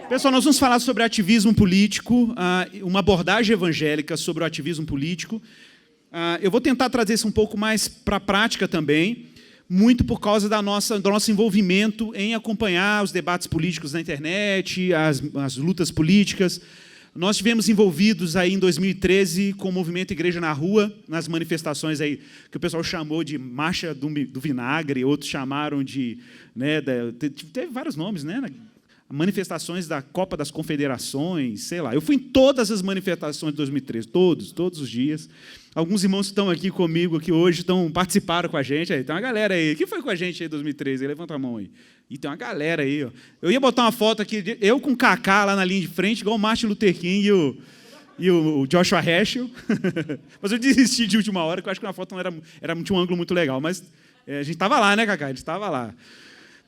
Pessoal, nós vamos falar sobre ativismo político, uma abordagem evangélica sobre o ativismo político. Eu vou tentar trazer isso um pouco mais para a prática também, muito por causa do nosso envolvimento em acompanhar os debates políticos na internet, as lutas políticas. Nós estivemos envolvidos aí em 2013 com o movimento Igreja na Rua, nas manifestações aí que o pessoal chamou de Marcha do Vinagre, outros chamaram de... teve vários nomes, né? Manifestações da Copa das Confederações, sei lá. Eu fui em todas as manifestações de 2013, todos os dias. Alguns irmãos que estão aqui comigo aqui hoje participaram com a gente. Aí, tem uma galera aí. Quem foi com a gente aí em 2013? Levanta a mão aí. E tem uma galera aí. Ó. Eu ia botar uma foto aqui, eu com o Kaká lá na linha de frente, igual o Martin Luther King e o Joshua Heschel. Mas eu desisti de última hora, porque eu acho que na foto não tinha um ângulo muito legal. Mas a gente estava lá, né, Kaká? A gente estava lá.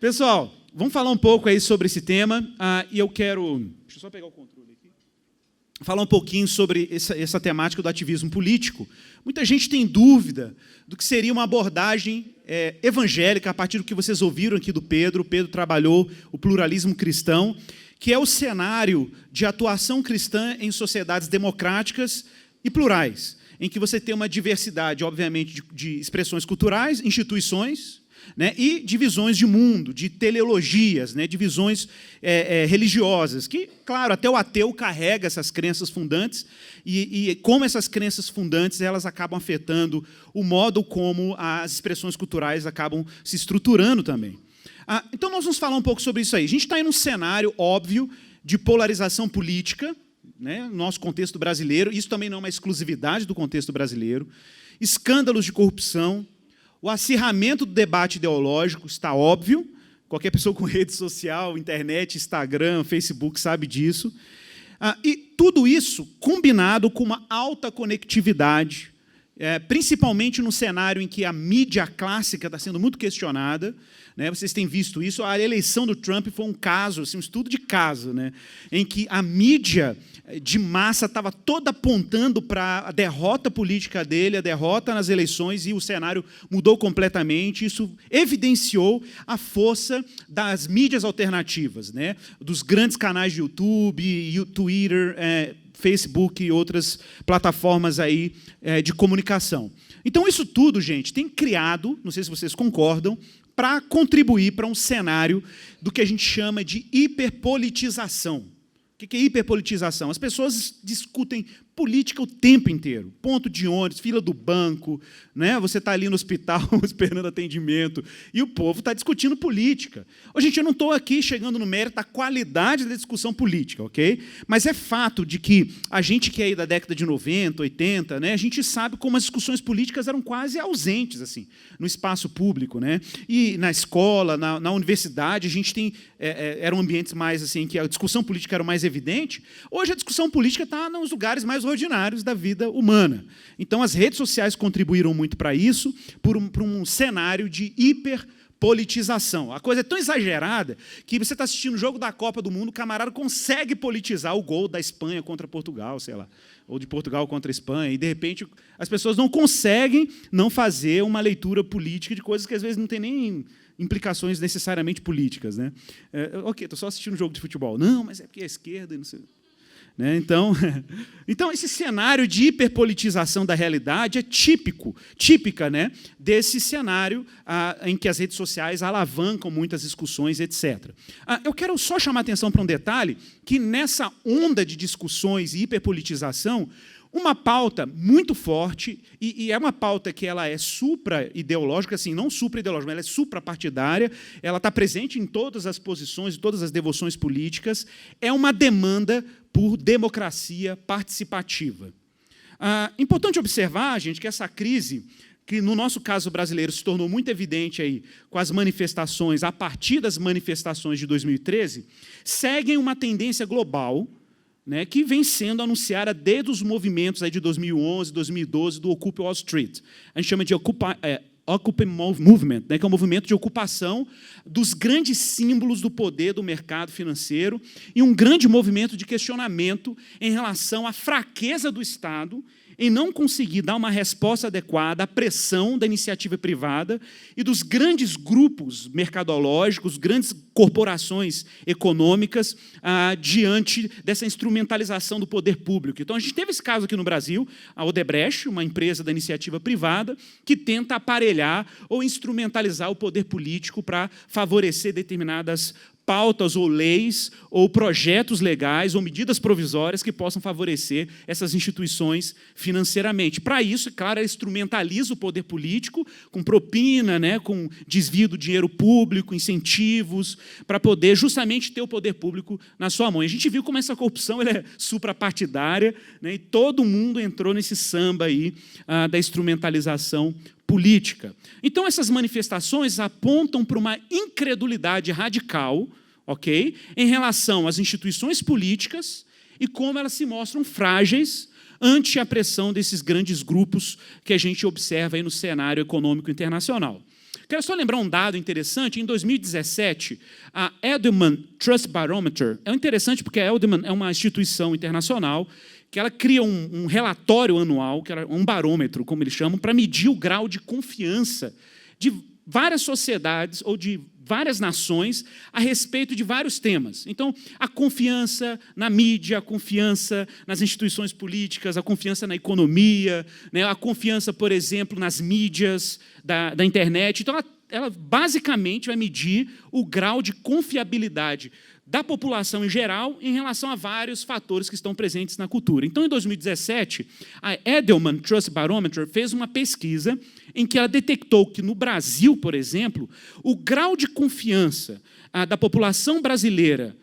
Pessoal, vamos falar um pouco aí sobre esse tema, e eu quero... Deixa eu só pegar o controle aqui. Falar um pouquinho sobre essa temática do ativismo político. Muita gente tem dúvida do que seria uma abordagem evangélica, a partir do que vocês ouviram aqui do Pedro. O Pedro trabalhou o pluralismo cristão, que é o cenário de atuação cristã em sociedades democráticas e plurais, em que você tem uma diversidade, obviamente, de expressões culturais, instituições, né, e de visões de mundo, de teleologias, né, de visões religiosas, que, claro, até o ateu carrega essas crenças fundantes, e como essas crenças fundantes elas acabam afetando o modo como as expressões culturais acabam se estruturando também. Então, nós vamos falar um pouco sobre isso aí. A gente está em um cenário óbvio de polarização política, né, no nosso contexto brasileiro, isso também não é uma exclusividade do contexto brasileiro, escândalos de corrupção, o acirramento do debate ideológico está óbvio, qualquer pessoa com rede social, internet, Instagram, Facebook sabe disso. E tudo isso combinado com uma alta conectividade, principalmente no cenário em que a mídia clássica está sendo muito questionada, né? Vocês têm visto isso, a eleição do Trump foi um caso, assim, um estudo de caso, né? Em que a mídia de massa estava toda apontando para a derrota política dele, a derrota nas eleições, e o cenário mudou completamente. Isso evidenciou a força das mídias alternativas, né? Dos grandes canais de YouTube, Twitter, Facebook e outras plataformas aí, de comunicação. Então, isso tudo, gente, tem criado, não sei se vocês concordam, para contribuir para um cenário do que a gente chama de hiperpolitização. O que é hiperpolitização? As pessoas discutem política o tempo inteiro. Ponto de ônibus, fila do banco, né? Você está ali no hospital esperando atendimento e o povo está discutindo política. Gente, eu não estou aqui chegando no mérito da qualidade da discussão política, ok? Mas é fato de que a gente que é aí da década de 90, 80, né, a gente sabe como as discussões políticas eram quase ausentes assim, no espaço público, né? E na escola, na universidade, a gente tem eram ambientes mais assim, em que a discussão política era mais evidente. Hoje a discussão política está nos lugares mais ordinários da vida humana. Então, as redes sociais contribuíram muito para isso, por um cenário de hiperpolitização. A coisa é tão exagerada que você está assistindo o jogo da Copa do Mundo, o camarada consegue politizar o gol da Espanha contra Portugal, sei lá, ou de Portugal contra a Espanha, e, de repente, as pessoas não conseguem não fazer uma leitura política de coisas que, às vezes, não tem nem implicações necessariamente políticas, né? Ok, estou só assistindo um jogo de futebol. Não, mas é porque é a esquerda e não sei... Né? Então, esse cenário de hiperpolitização da realidade é típica, né, desse cenário em que as redes sociais alavancam muitas discussões, etc. Eu quero só chamar a atenção para um detalhe, que nessa onda de discussões e hiperpolitização, uma pauta muito forte, e é uma pauta que ela é supra-ideológica, assim, não supra-ideológica, mas ela é supra-partidária, ela está presente em todas as posições, em todas as devoções políticas, é uma demanda por democracia participativa. Importante observar, gente, que essa crise, que no nosso caso brasileiro se tornou muito evidente aí com as manifestações, a partir das manifestações de 2013, seguem uma tendência global, né, que vem sendo anunciada desde os movimentos aí de 2011, 2012, do Occupy Wall Street. A gente chama de Occupy Movement, né, que é um movimento de ocupação dos grandes símbolos do poder do mercado financeiro e um grande movimento de questionamento em relação à fraqueza do Estado em não conseguir dar uma resposta adequada à pressão da iniciativa privada e dos grandes grupos mercadológicos, grandes corporações econômicas, diante dessa instrumentalização do poder público. Então, a gente teve esse caso aqui no Brasil, a Odebrecht, uma empresa da iniciativa privada, que tenta aparelhar ou instrumentalizar o poder político para favorecer determinadas pautas ou leis ou projetos legais ou medidas provisórias que possam favorecer essas instituições financeiramente. Para isso, é claro, ela instrumentaliza o poder político com propina, né, com desvio do dinheiro público, incentivos, para poder justamente ter o poder público na sua mão. E a gente viu como essa corrupção ela é suprapartidária, né, e todo mundo entrou nesse samba aí, da instrumentalização política. Então, essas manifestações apontam para uma incredulidade radical, ok, em relação às instituições políticas e como elas se mostram frágeis ante a pressão desses grandes grupos que a gente observa aí no cenário econômico internacional. Quero só lembrar um dado interessante. Em 2017, a Edelman Trust Barometer é interessante porque a Edelman é uma instituição internacional que ela cria um relatório anual, que é um barômetro, como eles chamam, para medir o grau de confiança de várias sociedades ou de várias nações a respeito de vários temas. Então, a confiança na mídia, a confiança nas instituições políticas, a confiança na economia, né, a confiança, por exemplo, nas mídias da internet. Então, ela basicamente vai medir o grau de confiabilidade da população em geral em relação a vários fatores que estão presentes na cultura. Então, em 2017, a Edelman Trust Barometer fez uma pesquisa em que ela detectou que, no Brasil, por exemplo, o grau de confiança da população brasileira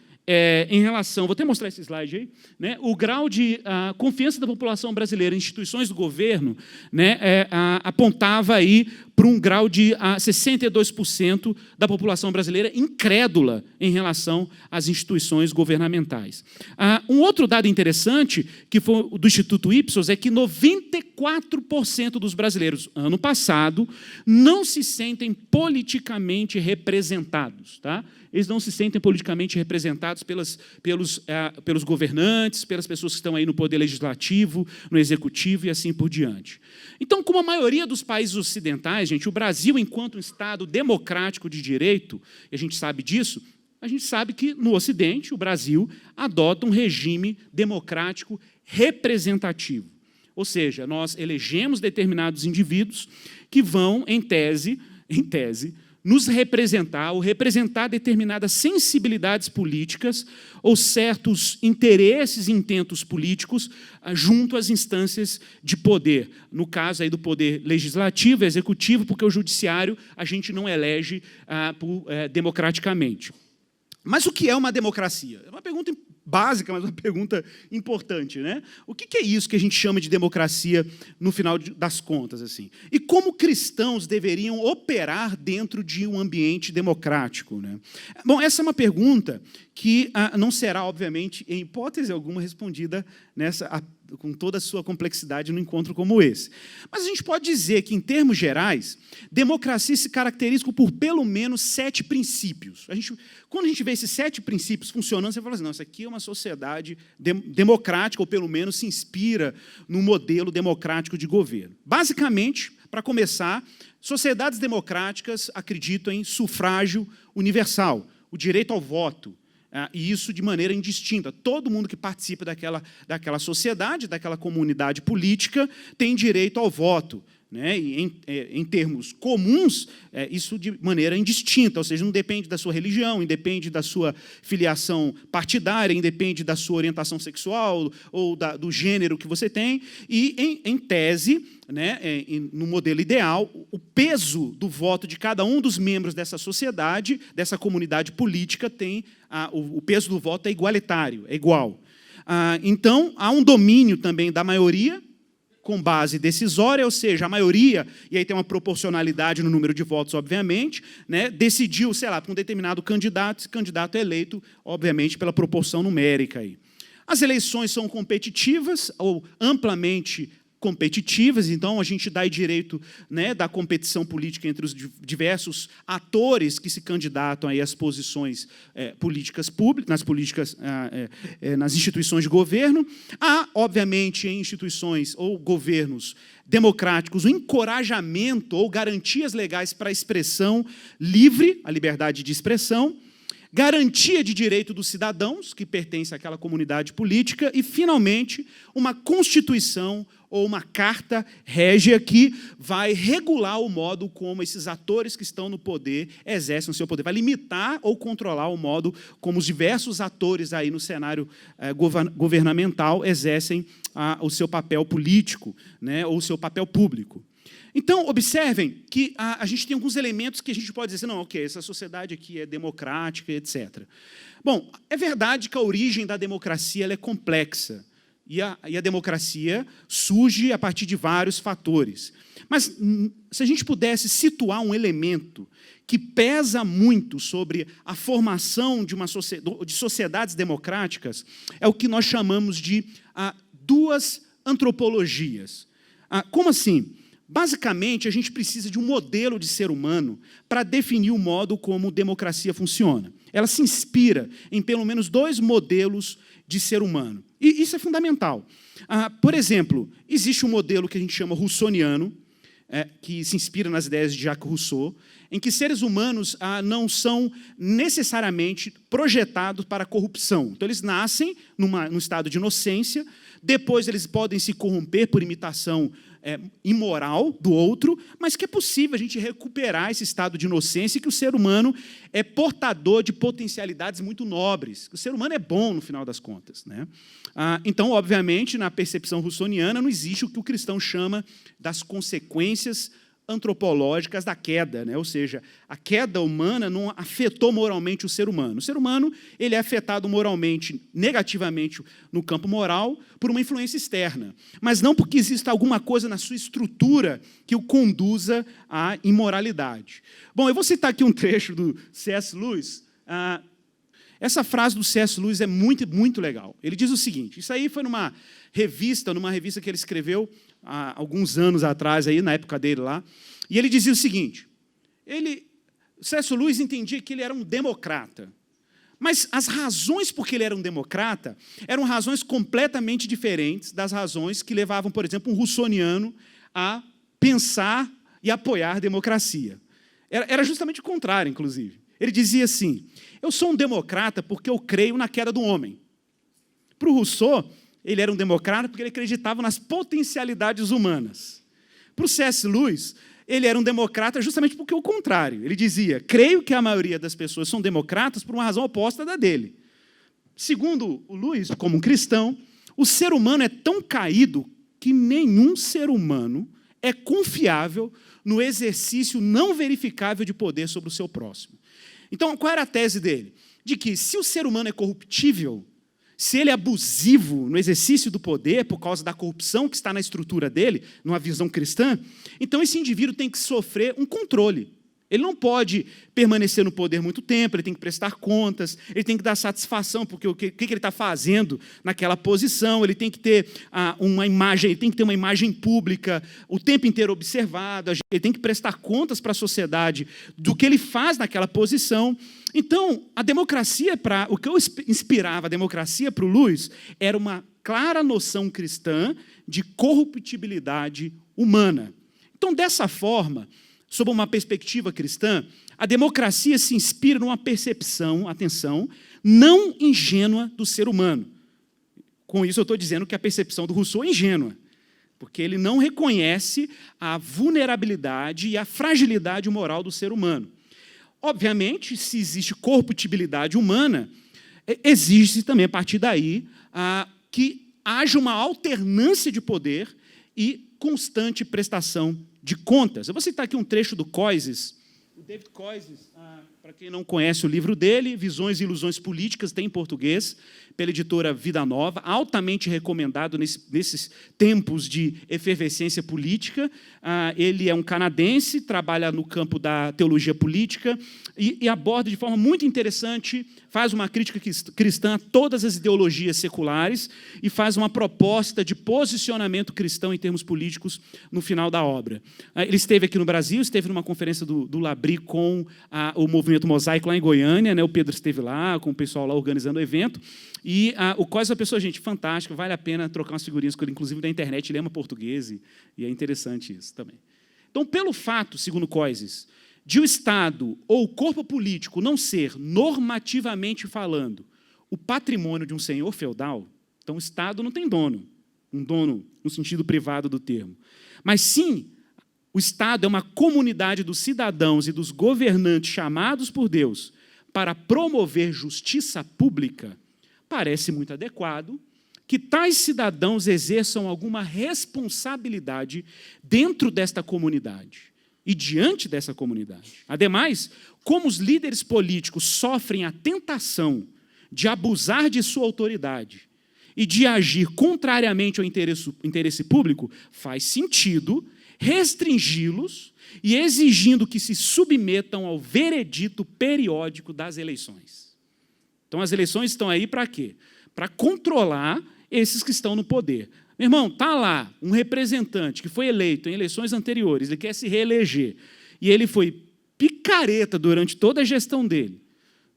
em relação... Vou até mostrar esse slide aí. Né, o grau de confiança da população brasileira em instituições do governo, né, apontava aí para um grau de 62% da população brasileira incrédula em relação às instituições governamentais. Um outro dado interessante, que foi do Instituto Ipsos, é que 94% dos brasileiros, ano passado, não se sentem politicamente representados. Tá? Eles não se sentem politicamente representados pelos governantes, pelas pessoas que estão aí no poder legislativo, no executivo e assim por diante. Então, como a maioria dos países ocidentais, gente, o Brasil, enquanto um Estado democrático de direito, e a gente sabe disso, a gente sabe que, no Ocidente, o Brasil adota um regime democrático representativo. Ou seja, nós elegemos determinados indivíduos que vão, em tese, nos representar ou representar determinadas sensibilidades políticas ou certos interesses e intentos políticos junto às instâncias de poder. No caso aí do poder legislativo, executivo, porque o judiciário a gente não elege democraticamente. Mas o que é uma democracia? É uma pergunta básica, mas uma pergunta importante, né? O que é isso que a gente chama de democracia no final das contas, assim? E como cristãos deveriam operar dentro de um ambiente democrático, né? Bom, essa é uma pergunta que não será, obviamente, em hipótese alguma, respondida com toda a sua complexidade num encontro como esse. Mas a gente pode dizer que, em termos gerais, democracia se caracteriza por pelo menos 7 princípios. Quando a gente vê esses 7 princípios funcionando, você fala assim, não, isso aqui é uma sociedade democrática, ou pelo menos se inspira num modelo democrático de governo. Basicamente, para começar, sociedades democráticas acreditam em sufrágio universal, o direito ao voto, e isso de maneira indistinta. Todo mundo que participa daquela sociedade, daquela comunidade política, tem direito ao voto. Né? E em termos comuns, isso de maneira indistinta, ou seja, não depende da sua religião, independe da sua filiação partidária, independe da sua orientação sexual ou do gênero que você tem, e, em tese, né, no modelo ideal, o peso do voto de cada um dos membros dessa sociedade, dessa comunidade política, o peso do voto é igualitário, é igual. Então, há um domínio também da maioria, com base decisória, ou seja, a maioria, e aí tem uma proporcionalidade no número de votos, obviamente, né, decidiu, sei lá, para um determinado candidato, esse candidato é eleito, obviamente, pela proporção numérica. Aí. As eleições são competitivas ou amplamente competitivas, então a gente dá direito, né, da competição política entre os diversos atores que se candidatam aí às posições políticas públicas, nas instituições de governo. Há, obviamente, em instituições ou governos democráticos, o encorajamento ou garantias legais para a expressão livre, a liberdade de expressão, garantia de direito dos cidadãos, que pertencem àquela comunidade política, e, finalmente, uma Constituição ou uma carta régia que vai regular o modo como esses atores que estão no poder exercem o seu poder, vai limitar ou controlar o modo como os diversos atores aí no cenário governamental exercem o seu papel político, né, ou o seu papel público. Então, observem que a gente tem alguns elementos que a gente pode dizer, não, ok, essa sociedade aqui é democrática, etc. Bom, é verdade que a origem da democracia ela é complexa, e a democracia surge a partir de vários fatores. Mas, se a gente pudesse situar um elemento que pesa muito sobre a formação de sociedades democráticas, é o que nós chamamos de duas antropologias. Como assim? Basicamente, a gente precisa de um modelo de ser humano para definir o modo como democracia funciona. Ela se inspira em pelo menos 2 modelos de ser humano. E isso é fundamental. Por exemplo, existe um modelo que a gente chama russoniano, que se inspira nas ideias de Jacques Rousseau, em que seres humanos não são necessariamente projetados para a corrupção. Então, eles nascem num estado de inocência, depois eles podem se corromper por imitação imoral do outro, mas que é possível a gente recuperar esse estado de inocência e que o ser humano é portador de potencialidades muito nobres. O ser humano é bom, no final das contas, né? Então, obviamente, na percepção russoniana, não existe o que o cristão chama das consequências antropológicas da queda, né? Ou seja, a queda humana não afetou moralmente o ser humano. O ser humano ele é afetado moralmente, negativamente no campo moral, por uma influência externa, mas não porque exista alguma coisa na sua estrutura que o conduza à imoralidade. Bom, eu vou citar aqui um trecho do C.S. Lewis. Essa frase do C.S. Lewis é muito, muito legal. Ele diz o seguinte, isso aí foi numa revista que ele escreveu há alguns anos atrás, aí, na época dele lá, e ele dizia o seguinte, C.S. Lewis entendia que ele era um democrata, mas as razões por que ele era um democrata eram razões completamente diferentes das razões que levavam, por exemplo, um russoniano a pensar e apoiar a democracia. Era justamente o contrário, inclusive. Ele dizia assim, eu sou um democrata porque eu creio na queda do homem. Para o Rousseau, ele era um democrata porque ele acreditava nas potencialidades humanas. Para o C.S. Lewis, ele era um democrata justamente porque o contrário. Ele dizia, creio que a maioria das pessoas são democratas por uma razão oposta da dele. Segundo o Lewis, como um cristão, o ser humano é tão caído que nenhum ser humano é confiável no exercício não verificável de poder sobre o seu próximo. Então, qual era a tese dele? De que, se o ser humano é corruptível, se ele é abusivo no exercício do poder por causa da corrupção que está na estrutura dele, numa visão cristã, então esse indivíduo tem que sofrer um controle. Ele não pode permanecer no poder muito tempo, ele tem que prestar contas, ele tem que dar satisfação, porque o que ele está fazendo naquela posição, ele tem que ter uma imagem, ele tem que ter uma imagem pública o tempo inteiro observada, ele tem que prestar contas para a sociedade do que ele faz naquela posição. Então, a democracia, o que eu inspirava a democracia para o Lewis, era uma clara noção cristã de corruptibilidade humana. Então, dessa forma, sob uma perspectiva cristã, a democracia se inspira numa percepção, atenção, não ingênua do ser humano. Com isso eu estou dizendo que a percepção do Rousseau é ingênua, porque ele não reconhece a vulnerabilidade e a fragilidade moral do ser humano. Obviamente, se existe corruptibilidade humana, exige também, a partir daí, que haja uma alternância de poder e constante prestação de contas. Eu vou citar aqui um trecho do Koizes. O David Koizes, para quem não conhece o livro dele, Visões e Ilusões Políticas, tem em português, pela editora Vida Nova, altamente recomendado nesses tempos de efervescência política. Ele é um canadense, trabalha no campo da teologia política e aborda de forma muito interessante, faz uma crítica cristã a todas as ideologias seculares e faz uma proposta de posicionamento cristão em termos políticos no final da obra. Ele esteve aqui no Brasil, esteve numa conferência do Labri com o Movimento Mosaico lá em Goiânia, né? O Pedro esteve lá, com o pessoal lá organizando o evento. E o Cós é uma pessoa, gente, fantástica, vale a pena trocar umas figurinhas com ele, inclusive da internet, ele ama português, e é interessante isso também. Então, pelo fato, segundo Cóises, de o Estado ou o corpo político não ser, normativamente falando, o patrimônio de um senhor feudal, então o Estado não tem dono, um dono no sentido privado do termo, mas sim, o Estado é uma comunidade dos cidadãos e dos governantes chamados por Deus para promover justiça pública, parece muito adequado que tais cidadãos exerçam alguma responsabilidade dentro desta comunidade e diante dessa comunidade. Ademais, como os líderes políticos sofrem a tentação de abusar de sua autoridade e de agir contrariamente ao interesse público, faz sentido restringi-los e exigindo que se submetam ao veredito periódico das eleições. Então, as eleições estão aí para quê? Para controlar esses que estão no poder. Meu irmão, está lá um representante que foi eleito em eleições anteriores, ele quer se reeleger, e ele foi picareta durante toda a gestão dele,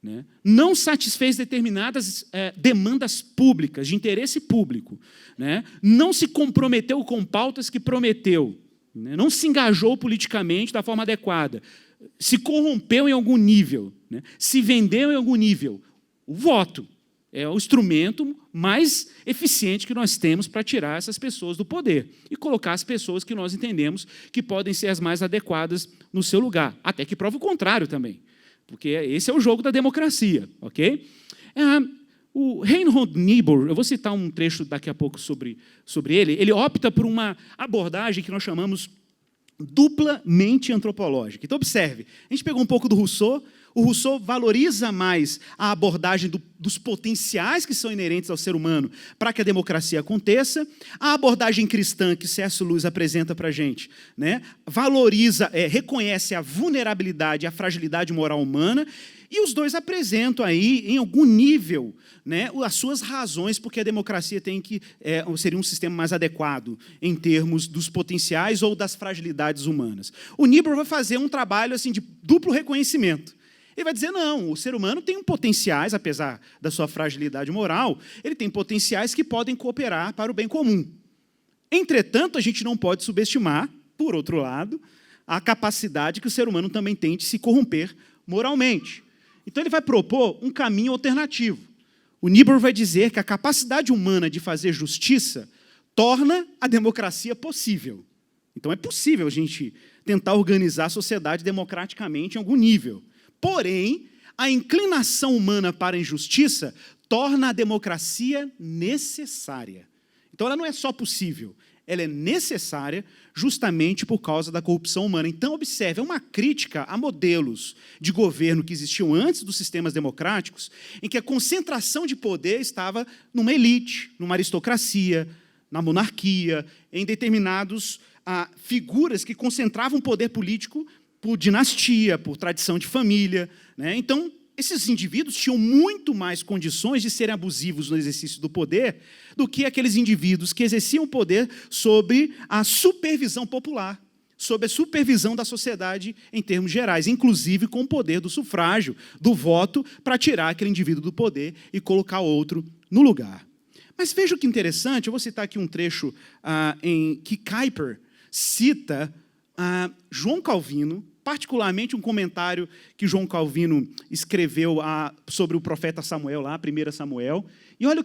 né? Não satisfez determinadas demandas públicas, de interesse público, né? Não se comprometeu com pautas que prometeu, né? Não se engajou politicamente da forma adequada, se corrompeu em algum nível, né? Se vendeu em algum nível. O voto é o instrumento mais eficiente que nós temos para tirar essas pessoas do poder e colocar as pessoas que nós entendemos que podem ser as mais adequadas no seu lugar, até que prove o contrário também, porque esse é o jogo da democracia, ok? O Reinhold Niebuhr, eu vou citar um trecho daqui a pouco sobre ele opta por uma abordagem que nós chamamos duplamente antropológica. Então, observe, a gente pegou um pouco do Rousseau. O Rousseau valoriza mais a abordagem dos potenciais que são inerentes ao ser humano para que a democracia aconteça. A abordagem cristã que C.S. Lewis apresenta para a gente, né, valoriza, reconhece a vulnerabilidade e a fragilidade moral humana, e os dois apresentam aí, em algum nível, né, as suas razões porque a democracia seria um sistema mais adequado em termos dos potenciais ou das fragilidades humanas. O Niebuhr vai fazer um trabalho assim, de duplo reconhecimento. Ele vai dizer, não, o ser humano tem potenciais, apesar da sua fragilidade moral, ele tem potenciais que podem cooperar para o bem comum. Entretanto, a gente não pode subestimar, por outro lado, a capacidade que o ser humano também tem de se corromper moralmente. Então, ele vai propor um caminho alternativo. O Niebuhr vai dizer que a capacidade humana de fazer justiça torna a democracia possível. Então, é possível a gente tentar organizar a sociedade democraticamente em algum nível. Porém, a inclinação humana para a injustiça torna a democracia necessária. Então, ela não é só possível, ela é necessária justamente por causa da corrupção humana. Então, observe, é uma crítica a modelos de governo que existiam antes dos sistemas democráticos, em que a concentração de poder estava numa elite, numa aristocracia, na monarquia, em determinadas figuras que concentravam poder político por dinastia, por tradição de família, né? Então, esses indivíduos tinham muito mais condições de serem abusivos no exercício do poder do que aqueles indivíduos que exerciam o poder sob a supervisão popular, sob a supervisão da sociedade em termos gerais, inclusive com o poder do sufrágio, do voto, para tirar aquele indivíduo do poder e colocar outro no lugar. Mas veja que interessante, eu vou citar aqui um trecho em que Kuyper cita João Calvino, particularmente um comentário que João Calvino escreveu sobre o profeta Samuel, lá, 1 Samuel, e olha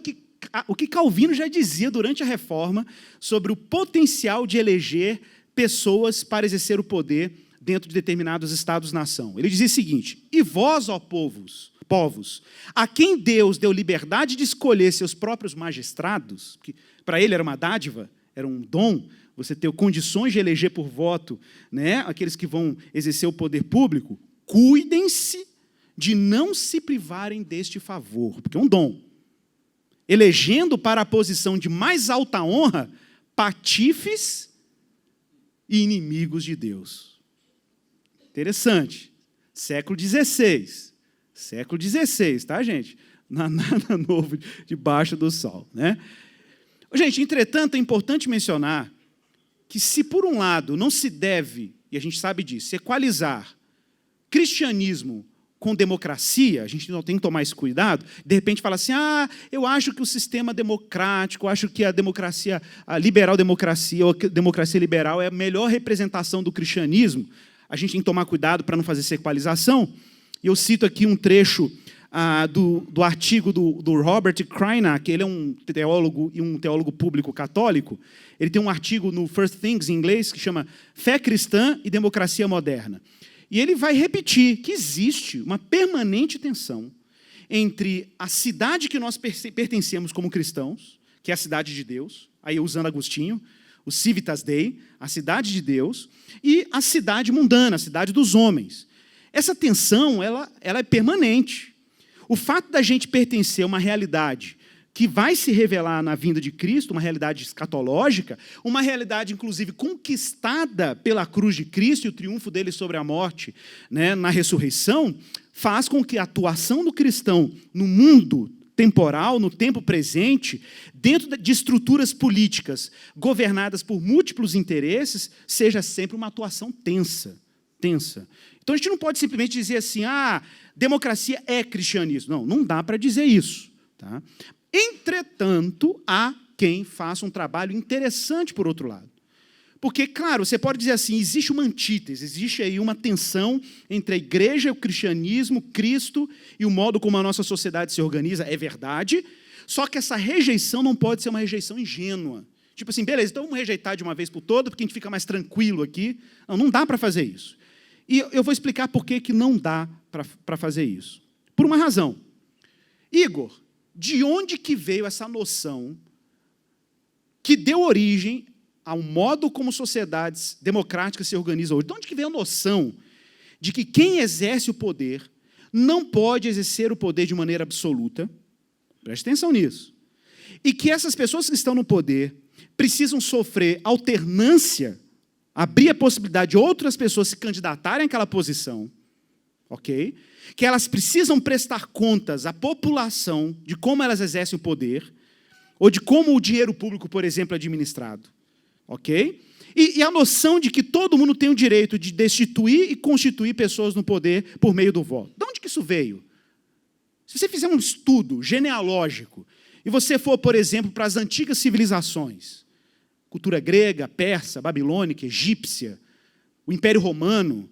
o que Calvino já dizia durante a Reforma sobre o potencial de eleger pessoas para exercer o poder dentro de determinados estados-nação. Ele dizia o seguinte, e vós, ó povos, a quem Deus deu liberdade de escolher seus próprios magistrados, que para ele era uma dádiva, era um dom, você ter condições de eleger por voto, né, aqueles que vão exercer o poder público, cuidem-se de não se privarem deste favor, porque é um dom, elegendo para a posição de mais alta honra patifes e inimigos de Deus. Interessante. Século XVI, tá, gente? Não há nada novo debaixo do sol, né? Gente, entretanto, é importante mencionar que se, por um lado, não se deve, e a gente sabe disso, equalizar cristianismo com democracia, a gente não tem que tomar esse cuidado, de repente fala assim, eu acho que o sistema democrático, eu acho que a democracia, a liberal-democracia, ou a democracia liberal é a melhor representação do cristianismo, a gente tem que tomar cuidado para não fazer essa equalização. E eu cito aqui um trecho do artigo do Robert Krenak, ele é um teólogo e um teólogo público católico. Ele tem um artigo no First Things, em inglês, que chama Fé Cristã e Democracia Moderna. E ele vai repetir que existe uma permanente tensão entre a cidade que nós pertencemos como cristãos, que é a cidade de Deus, aí usando Agostinho, o Civitas Dei, a cidade de Deus, e a cidade mundana, a cidade dos homens. Essa tensão, ela é permanente. O fato da gente pertencer a uma realidade que vai se revelar na vinda de Cristo, uma realidade escatológica, uma realidade, inclusive, conquistada pela cruz de Cristo e o triunfo dele sobre a morte, né, na ressurreição, faz com que a atuação do cristão no mundo temporal, no tempo presente, dentro de estruturas políticas governadas por múltiplos interesses, seja sempre uma atuação tensa. Então, a gente não pode simplesmente dizer assim, democracia é cristianismo. Não dá para dizer isso. Tá? Entretanto, há quem faça um trabalho interessante por outro lado. Porque, claro, você pode dizer assim, existe uma antítese, existe aí uma tensão entre a igreja, o cristianismo, Cristo e o modo como a nossa sociedade se organiza, é verdade, só que essa rejeição não pode ser uma rejeição ingênua. Tipo assim, beleza, então vamos rejeitar de uma vez por todas, porque a gente fica mais tranquilo aqui. Não dá para fazer isso. E eu vou explicar por que não dá para fazer isso. Por uma razão. Igor, de onde que veio essa noção que deu origem ao modo como sociedades democráticas se organizam hoje? De onde que veio a noção de que quem exerce o poder não pode exercer o poder de maneira absoluta? Preste atenção nisso. E que essas pessoas que estão no poder precisam sofrer alternância, abrir a possibilidade de outras pessoas se candidatarem àquela posição, ok? Que elas precisam prestar contas à população de como elas exercem o poder, ou de como o dinheiro público, por exemplo, é administrado, ok? E a noção de que todo mundo tem o direito de destituir e constituir pessoas no poder por meio do voto. De onde que isso veio? Se você fizer um estudo genealógico, e você for, por exemplo, para as antigas civilizações, cultura grega, persa, babilônica, egípcia, o Império Romano,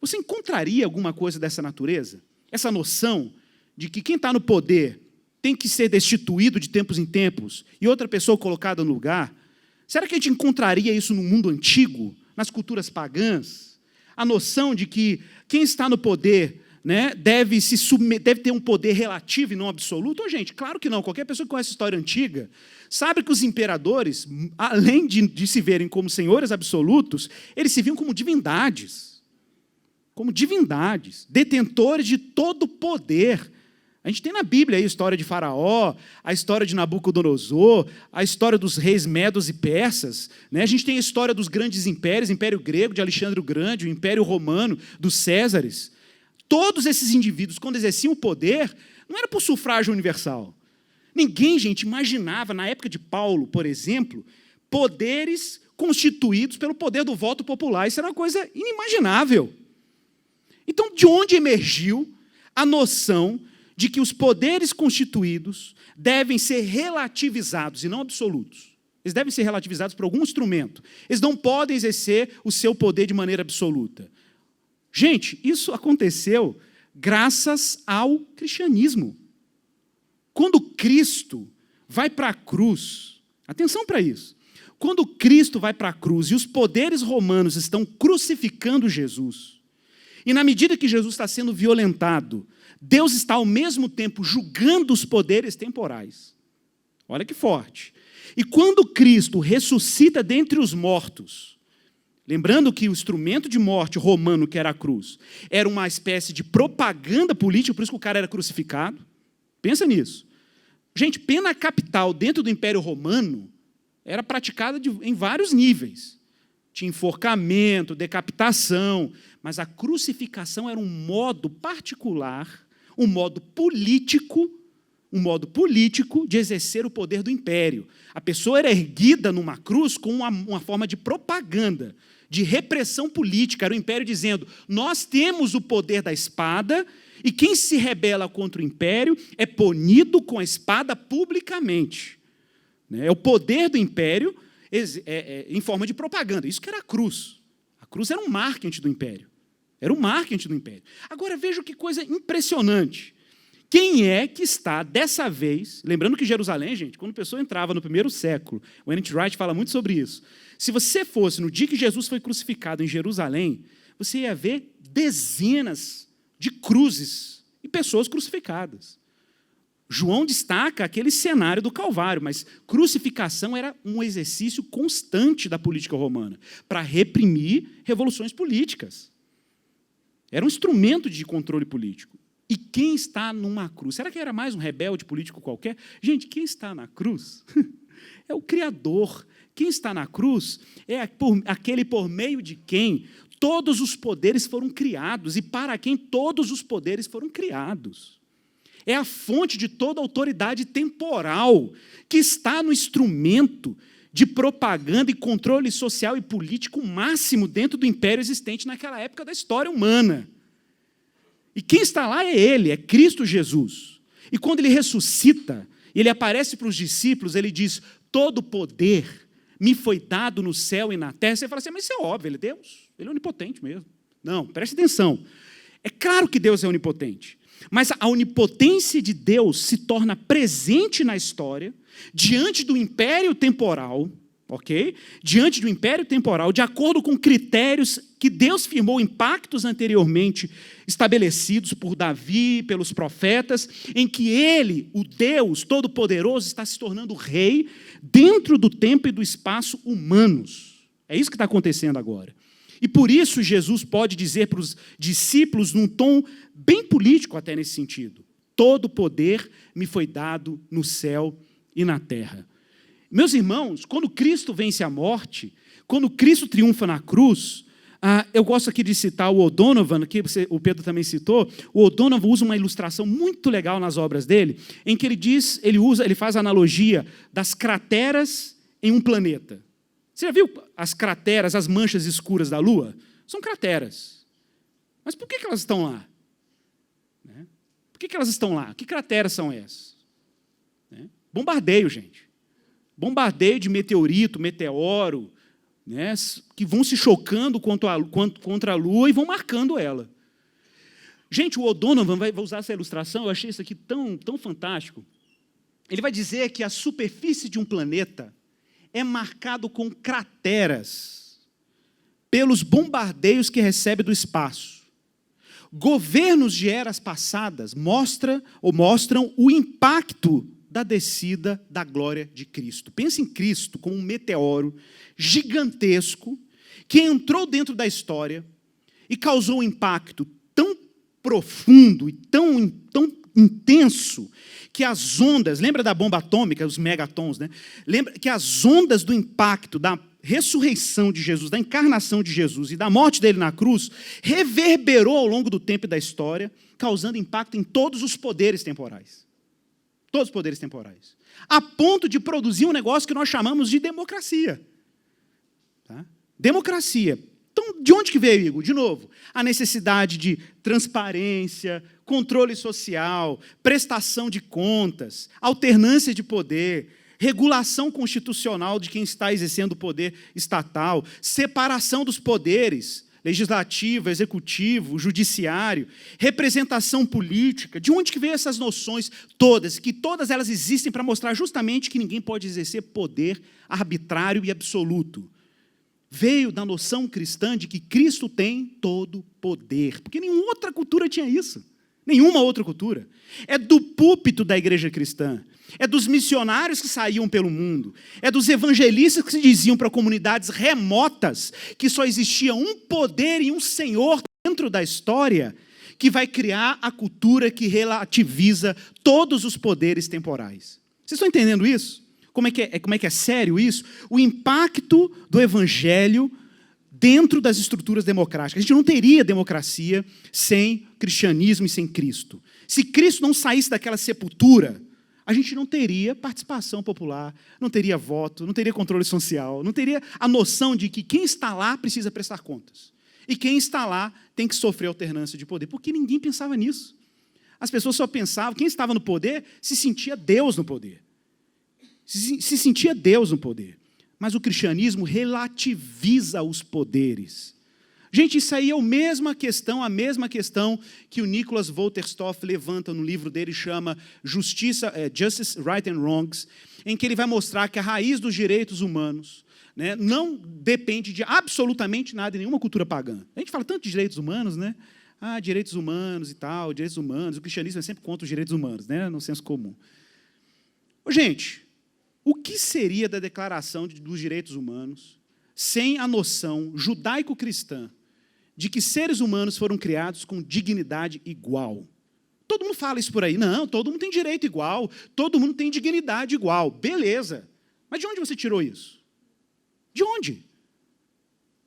você encontraria alguma coisa dessa natureza? Essa noção de que quem está no poder tem que ser destituído de tempos em tempos e outra pessoa colocada no lugar? Será que a gente encontraria isso no mundo antigo, nas culturas pagãs? A noção de que quem está no poder, né, deve ter um poder relativo e não absoluto? Gente, claro que não. Qualquer pessoa que conhece a história antiga sabe que os imperadores, além de se verem como senhores absolutos, eles se viam como divindades, detentores de todo o poder. A gente tem na Bíblia aí a história de Faraó, a história de Nabucodonosor, a história dos reis medos e persas, né? A gente tem a história dos grandes impérios, o Império Grego, de Alexandre o Grande, o Império Romano, dos Césares. Todos esses indivíduos, quando exerciam o poder, não era por sufrágio universal. Ninguém, gente, imaginava, na época de Paulo, por exemplo, poderes constituídos pelo poder do voto popular. Isso era uma coisa inimaginável. Então, de onde emergiu a noção de que os poderes constituídos devem ser relativizados e não absolutos? Eles devem ser relativizados por algum instrumento. Eles não podem exercer o seu poder de maneira absoluta. Gente, isso aconteceu graças ao cristianismo. Quando Cristo vai para a cruz, atenção para isso, quando Cristo vai para a cruz e os poderes romanos estão crucificando Jesus, e na medida que Jesus está sendo violentado, Deus está ao mesmo tempo julgando os poderes temporais. Olha que forte. E quando Cristo ressuscita dentre os mortos, Lembrando que o instrumento de morte romano, que era a cruz, era uma espécie de propaganda política, por isso que o cara era crucificado. Pensa nisso. Gente, pena capital dentro do Império Romano era praticada em vários níveis. Tinha enforcamento, decapitação, mas a crucificação era um modo particular, um modo político de exercer o poder do império. A pessoa era erguida numa cruz com uma forma de propaganda, de repressão política. Era o império dizendo, nós temos o poder da espada e quem se rebela contra o império é punido com a espada publicamente. É o poder do império em forma de propaganda. Isso que era a cruz. A cruz era um marketing do império. Era um marketing do império. Agora, veja que coisa impressionante. Quem é que está, dessa vez, lembrando que Jerusalém, gente, quando a pessoa entrava no primeiro século, o N.T. Wright fala muito sobre isso, se você fosse no dia que Jesus foi crucificado em Jerusalém, você ia ver dezenas de cruzes e pessoas crucificadas. João destaca aquele cenário do Calvário, mas crucificação era um exercício constante da política romana para reprimir revoluções políticas. Era um instrumento de controle político. E quem está numa cruz? Será que era mais um rebelde político qualquer? Gente, quem está na cruz é o Criador. Quem está na cruz é aquele por meio de quem todos os poderes foram criados e para quem todos os poderes foram criados. É a fonte de toda autoridade temporal que está no instrumento de propaganda e controle social e político máximo dentro do império existente naquela época da história humana. E quem está lá é Ele, é Cristo Jesus. E quando Ele ressuscita, Ele aparece para os discípulos, Ele diz, todo poder me foi dado no céu e na terra. Você fala assim, mas isso é óbvio, Ele é Deus, Ele é onipotente mesmo. Não, preste atenção. É claro que Deus é onipotente, mas a onipotência de Deus se torna presente na história, diante do império temporal, ok? Diante do império temporal, de acordo com critérios que Deus firmou em pactos anteriormente estabelecidos por Davi, pelos profetas, em que Ele, o Deus Todo-Poderoso, está se tornando rei dentro do tempo e do espaço humanos. É isso que está acontecendo agora. E por isso Jesus pode dizer para os discípulos, num tom bem político até nesse sentido, todo poder me foi dado no céu e na terra. Meus irmãos, quando Cristo vence a morte, quando Cristo triunfa na cruz, eu gosto aqui de citar o O'Donovan, que o Pedro também citou. O O'Donovan usa uma ilustração muito legal nas obras dele, em que ele faz a analogia das crateras em um planeta. Você já viu as crateras, as manchas escuras da Lua? São crateras. Mas por que elas estão lá? Por que elas estão lá? Que crateras são essas? Bombardeio, gente. Bombardeio de meteorito, meteoro, que vão se chocando contra a Lua e vão marcando ela. Gente, o O'Donovan vai usar essa ilustração, eu achei isso aqui tão fantástico. Ele vai dizer que a superfície de um planeta é marcado com crateras pelos bombardeios que recebe do espaço. Governos de eras passadas mostram o impacto da descida da glória de Cristo. Pense em Cristo como um meteoro gigantesco que entrou dentro da história e causou um impacto tão profundo e tão intenso que as ondas, lembra da bomba atômica, os megatons, né? Lembra que as ondas do impacto da ressurreição de Jesus, da encarnação de Jesus e da morte dele na cruz, reverberou ao longo do tempo e da história, causando impacto em todos os poderes temporais. Todos os poderes temporais. A ponto de produzir um negócio que nós chamamos de democracia. Tá? Democracia. Então, de onde que veio, Igor? De novo, a necessidade de transparência, controle social, prestação de contas, alternância de poder, regulação constitucional de quem está exercendo o poder estatal, separação dos poderes, legislativo, executivo, judiciário, representação política. De onde que veio essas noções todas? Que todas elas existem para mostrar justamente que ninguém pode exercer poder arbitrário e absoluto. Veio da noção cristã de que Cristo tem todo poder, porque nenhuma outra cultura tinha isso. Nenhuma outra cultura. É do púlpito da igreja cristã. É dos missionários que saíam pelo mundo. É dos evangelistas que se diziam para comunidades remotas que só existia um poder e um Senhor dentro da história que vai criar a cultura que relativiza todos os poderes temporais. Vocês estão entendendo isso? Como é que é sério isso? O impacto do evangelho dentro das estruturas democráticas. A gente não teria democracia sem cristianismo e sem Cristo. Se Cristo não saísse daquela sepultura, a gente não teria participação popular, não teria voto, não teria controle social, não teria a noção de que quem está lá precisa prestar contas. E quem está lá tem que sofrer alternância de poder, porque ninguém pensava nisso. As pessoas só pensavam, quem estava no poder se sentia Deus no poder. Se sentia Deus no poder. Mas o cristianismo relativiza os poderes. Gente, isso aí é a mesma questão que o Nicholas Wolterstorff levanta no livro dele, chama Justice, Right and Wrongs, em que ele vai mostrar que a raiz dos direitos humanos, né, não depende de absolutamente nada em nenhuma cultura pagã. A gente fala tanto de direitos humanos, né? Direitos humanos e tal, direitos humanos. O cristianismo é sempre contra os direitos humanos, né? No senso comum. Gente, o que seria da declaração dos direitos humanos sem a noção judaico-cristã de que seres humanos foram criados com dignidade igual? Todo mundo fala isso por aí. Não, todo mundo tem direito igual, todo mundo tem dignidade igual. Beleza. Mas de onde você tirou isso? De onde?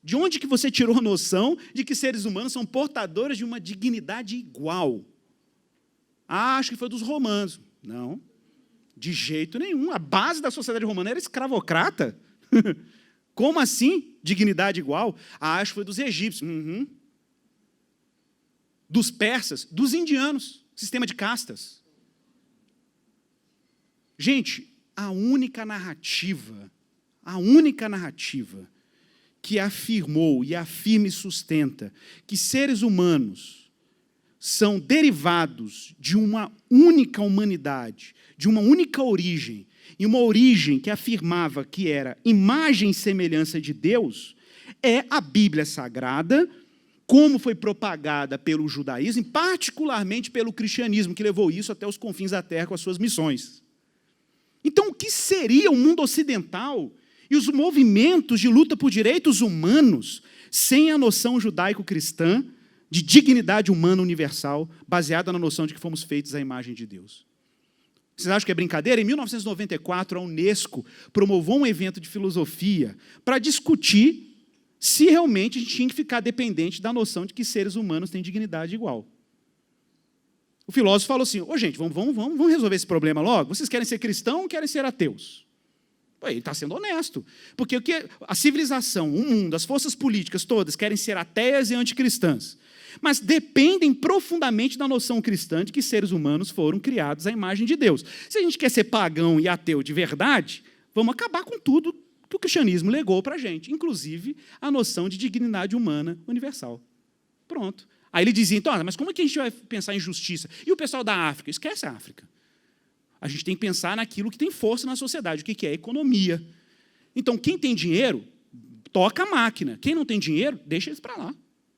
De onde que você tirou a noção de que seres humanos são portadores de uma dignidade igual? Acho que foi dos romanos. Não, de jeito nenhum. A base da sociedade romana era escravocrata. Como assim, dignidade igual? Acho que foi dos egípcios. Dos persas, dos indianos, sistema de castas. Gente, a única narrativa que afirmou e afirma e sustenta que seres humanos são derivados de uma única humanidade, de uma única origem, e uma origem que afirmava que era imagem e semelhança de Deus, é a Bíblia Sagrada, como foi propagada pelo judaísmo, particularmente pelo cristianismo, que levou isso até os confins da terra com as suas missões. Então, o que seria o mundo ocidental e os movimentos de luta por direitos humanos sem a noção judaico-cristã de dignidade humana universal, baseada na noção de que fomos feitos à imagem de Deus? Vocês acham que é brincadeira? Em 1994, a Unesco promoveu um evento de filosofia para discutir se realmente a gente tinha que ficar dependente da noção de que seres humanos têm dignidade igual. O filósofo falou assim, gente, vamos resolver esse problema logo? Vocês querem ser cristãos ou querem ser ateus? Ele está sendo honesto. Porque o que a civilização, o mundo, as forças políticas todas querem ser ateias e anticristãs, mas dependem profundamente da noção cristã de que seres humanos foram criados à imagem de Deus. Se a gente quer ser pagão e ateu de verdade, vamos acabar com tudo que o cristianismo legou para a gente, inclusive a noção de dignidade humana universal. Pronto. Aí ele dizia, então, mas como é que a gente vai pensar em justiça? E o pessoal da África? Esquece a África. A gente tem que pensar naquilo que tem força na sociedade, o que é a economia. Então, quem tem dinheiro, toca a máquina. Quem não tem dinheiro, deixa eles para lá.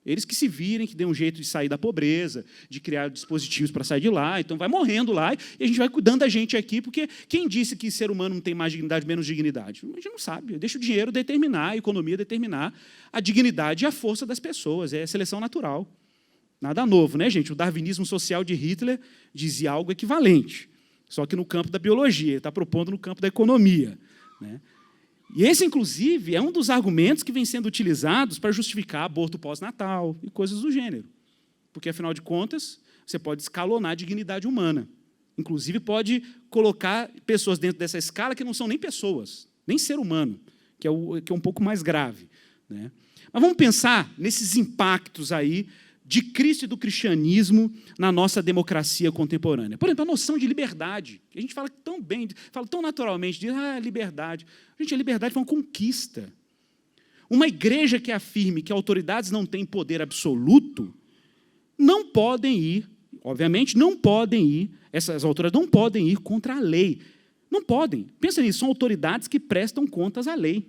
Eles que se virem, que dêem um jeito de sair da pobreza, de criar dispositivos para sair de lá. Então, vai morrendo lá e a gente vai cuidando da gente aqui, porque quem disse que ser humano não tem mais dignidade, menos dignidade? A gente não sabe. Deixa o dinheiro determinar, a economia determinar a dignidade e a força das pessoas. É seleção natural. Nada novo, né, gente? O darwinismo social de Hitler dizia algo equivalente, só que no campo da biologia, ele está propondo no campo da economia, né? E esse, inclusive, é um dos argumentos que vem sendo utilizados para justificar aborto pós-natal e coisas do gênero. Porque, afinal de contas, você pode escalonar a dignidade humana. Inclusive, pode colocar pessoas dentro dessa escala que não são nem pessoas, nem ser humano, que é um pouco mais grave, né? Mas vamos pensar nesses impactos aí de Cristo e do cristianismo na nossa democracia contemporânea. Por exemplo, a noção de liberdade. A gente fala tão bem, fala tão naturalmente de liberdade. Gente, a liberdade foi uma conquista. Uma igreja que afirme que autoridades não têm poder absoluto, não podem ir, obviamente, não podem ir, essas autoridades não podem ir contra a lei. Não podem. Pensa nisso, são autoridades que prestam contas à lei.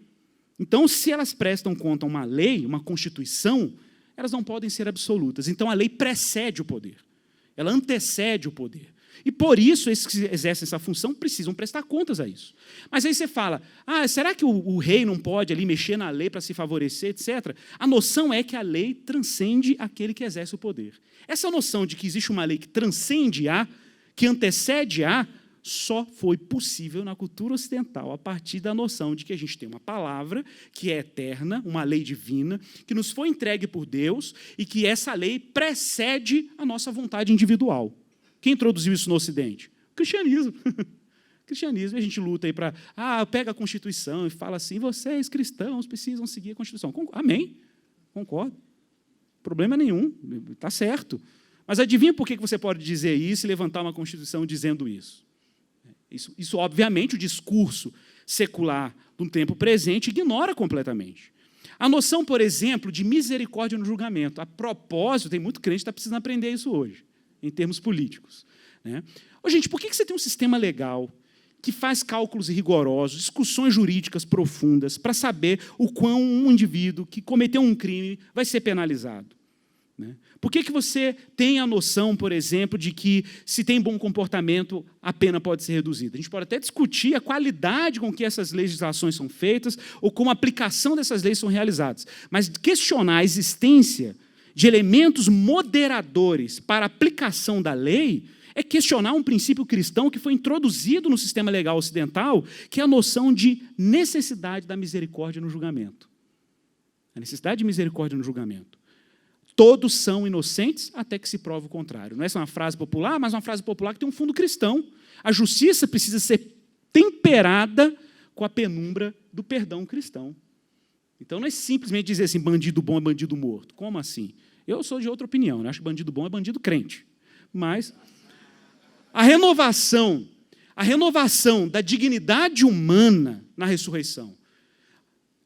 Então, se elas prestam conta a uma lei, uma constituição, elas não podem ser absolutas. Então, a lei precede o poder. Ela antecede o poder. E, por isso, esses que exercem essa função precisam prestar contas a isso. Mas aí você fala, será que o rei não pode ali mexer na lei para se favorecer, etc.? A noção é que a lei transcende aquele que exerce o poder. Essa noção de que existe uma lei que transcende a, que antecede a, só foi possível na cultura ocidental, a partir da noção de que a gente tem uma palavra que é eterna, uma lei divina, que nos foi entregue por Deus e que essa lei precede a nossa vontade individual. Quem introduziu isso no Ocidente? O cristianismo. O cristianismo. E a gente luta aí para... pega a Constituição e fala assim, vocês, cristãos, precisam seguir a Constituição. Amém. Concordo. Problema nenhum. Está certo. Mas adivinha por que você pode dizer isso e levantar uma Constituição dizendo isso? Isso, obviamente, o discurso secular do tempo presente ignora completamente. A noção, por exemplo, de misericórdia no julgamento. A propósito, tem muito crente que está precisando aprender isso hoje, em termos políticos. Né? Gente, por que você tem um sistema legal que faz cálculos rigorosos, discussões jurídicas profundas, para saber o quão um indivíduo que cometeu um crime vai ser penalizado? Né? Por que você tem a noção, por exemplo, de que, se tem bom comportamento, a pena pode ser reduzida? A gente pode até discutir a qualidade com que essas legislações são feitas ou como a aplicação dessas leis são realizadas. Mas questionar a existência de elementos moderadores para a aplicação da lei é questionar um princípio cristão que foi introduzido no sistema legal ocidental, que é a noção de necessidade da misericórdia no julgamento. A necessidade de misericórdia no julgamento. Todos são inocentes até que se prove o contrário. Não é só uma frase popular, mas uma frase popular que tem um fundo cristão. A justiça precisa ser temperada com a penumbra do perdão cristão. Então, não é simplesmente dizer assim, bandido bom é bandido morto. Como assim? Eu sou de outra opinião. Eu acho que bandido bom é bandido crente. Mas a renovação da dignidade humana na ressurreição.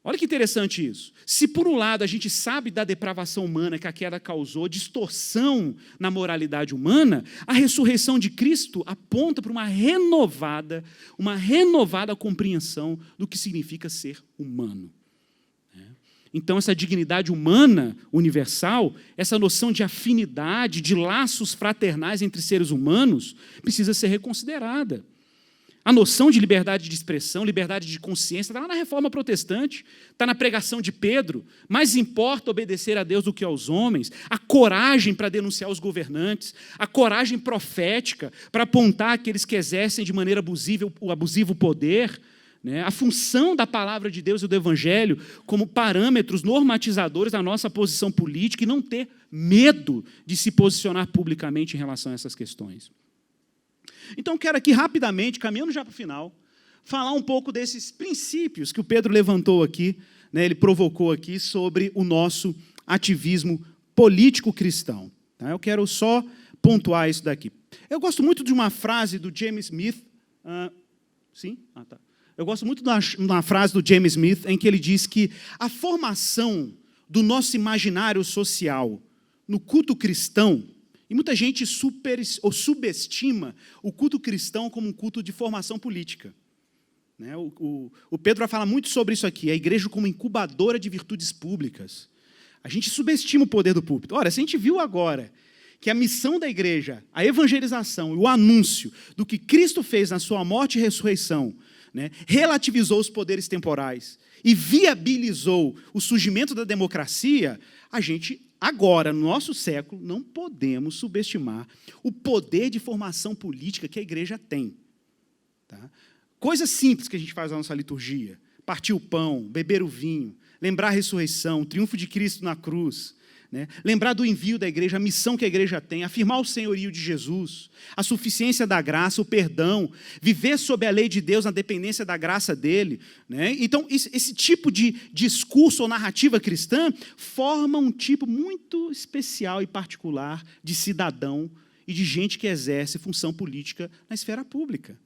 Olha que interessante isso. Se, por um lado, a gente sabe da depravação humana que a queda causou, distorção na moralidade humana, a ressurreição de Cristo aponta para uma renovada compreensão do que significa ser humano. Então, essa dignidade humana universal, essa noção de afinidade, de laços fraternais entre seres humanos, precisa ser reconsiderada. A noção de liberdade de expressão, liberdade de consciência, está lá na Reforma Protestante, está na pregação de Pedro. Mais importa obedecer a Deus do que aos homens, a coragem para denunciar os governantes, a coragem profética para apontar aqueles que exercem de maneira abusiva o poder, né? A função da palavra de Deus e do Evangelho como parâmetros normatizadores da nossa posição política e não ter medo de se posicionar publicamente em relação a essas questões. Então, quero aqui rapidamente, caminhando já para o final, falar um pouco desses princípios que o Pedro levantou aqui, né, ele provocou aqui sobre o nosso ativismo político cristão. Tá? Eu quero só pontuar isso daqui. Eu gosto muito de uma frase do James Smith. Eu gosto muito de uma frase do James Smith em que ele diz que a formação do nosso imaginário social no culto cristão, e muita gente subestima o culto cristão como um culto de formação política. Né? O Pedro vai falar muito sobre isso aqui, a igreja como incubadora de virtudes públicas. A gente subestima o poder do púlpito. Ora, se a gente viu agora que a missão da igreja, a evangelização e o anúncio do que Cristo fez na sua morte e ressurreição, né, relativizou os poderes temporais e viabilizou o surgimento da democracia, a gente, agora, no nosso século, não podemos subestimar o poder de formação política que a igreja tem. Tá? Coisas simples que a gente faz na nossa liturgia. Partir o pão, beber o vinho, lembrar a ressurreição, o triunfo de Cristo na cruz, né? Lembrar do envio da igreja, a missão que a igreja tem, afirmar o senhorio de Jesus, a suficiência da graça, o perdão, viver sob a lei de Deus na dependência da graça dele. Né? Então, esse tipo de discurso ou narrativa cristã forma um tipo muito especial e particular de cidadão e de gente que exerce função política na esfera pública.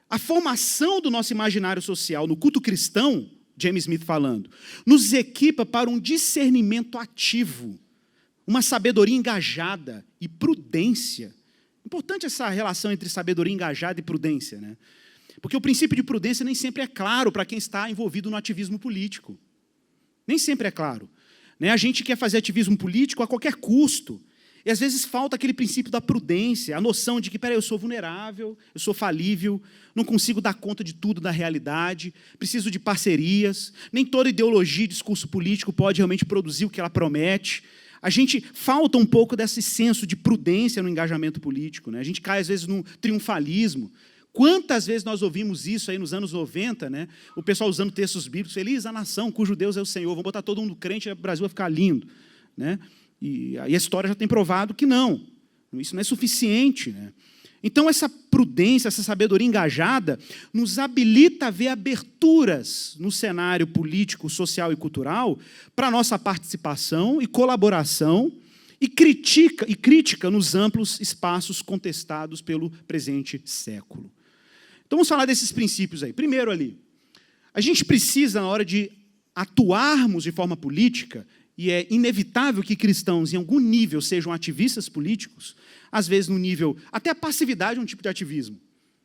A formação do nosso imaginário social no culto cristão, James Smith falando, nos equipa para um discernimento ativo, uma sabedoria engajada e prudência. Importante essa relação entre sabedoria engajada e prudência, né? Porque o princípio de prudência nem sempre é claro para quem está envolvido no ativismo político. Nem sempre é claro. Né? A gente quer fazer ativismo político a qualquer custo. E às vezes falta aquele princípio da prudência, a noção de que, peraí, eu sou vulnerável, eu sou falível, não consigo dar conta de tudo da realidade, preciso de parcerias, nem toda ideologia e discurso político pode realmente produzir o que ela promete. A gente falta um pouco desse senso de prudência no engajamento político, né? A gente cai, às vezes, no triunfalismo. Quantas vezes nós ouvimos isso aí nos anos 90, né? O pessoal usando textos bíblicos, feliz a nação cujo Deus é o Senhor, vamos botar todo mundo crente e o Brasil vai ficar lindo, né? E a história já tem provado que não. Isso não é suficiente, né? Então, essa prudência, essa sabedoria engajada, nos habilita a ver aberturas no cenário político, social e cultural para a nossa participação e colaboração e crítica nos amplos espaços contestados pelo presente século. Então, vamos falar desses princípios aí. Primeiro ali, a gente precisa, na hora de atuarmos de forma política, e é inevitável que cristãos, em algum nível, sejam ativistas políticos, às vezes no nível... Até a passividade é um tipo de ativismo.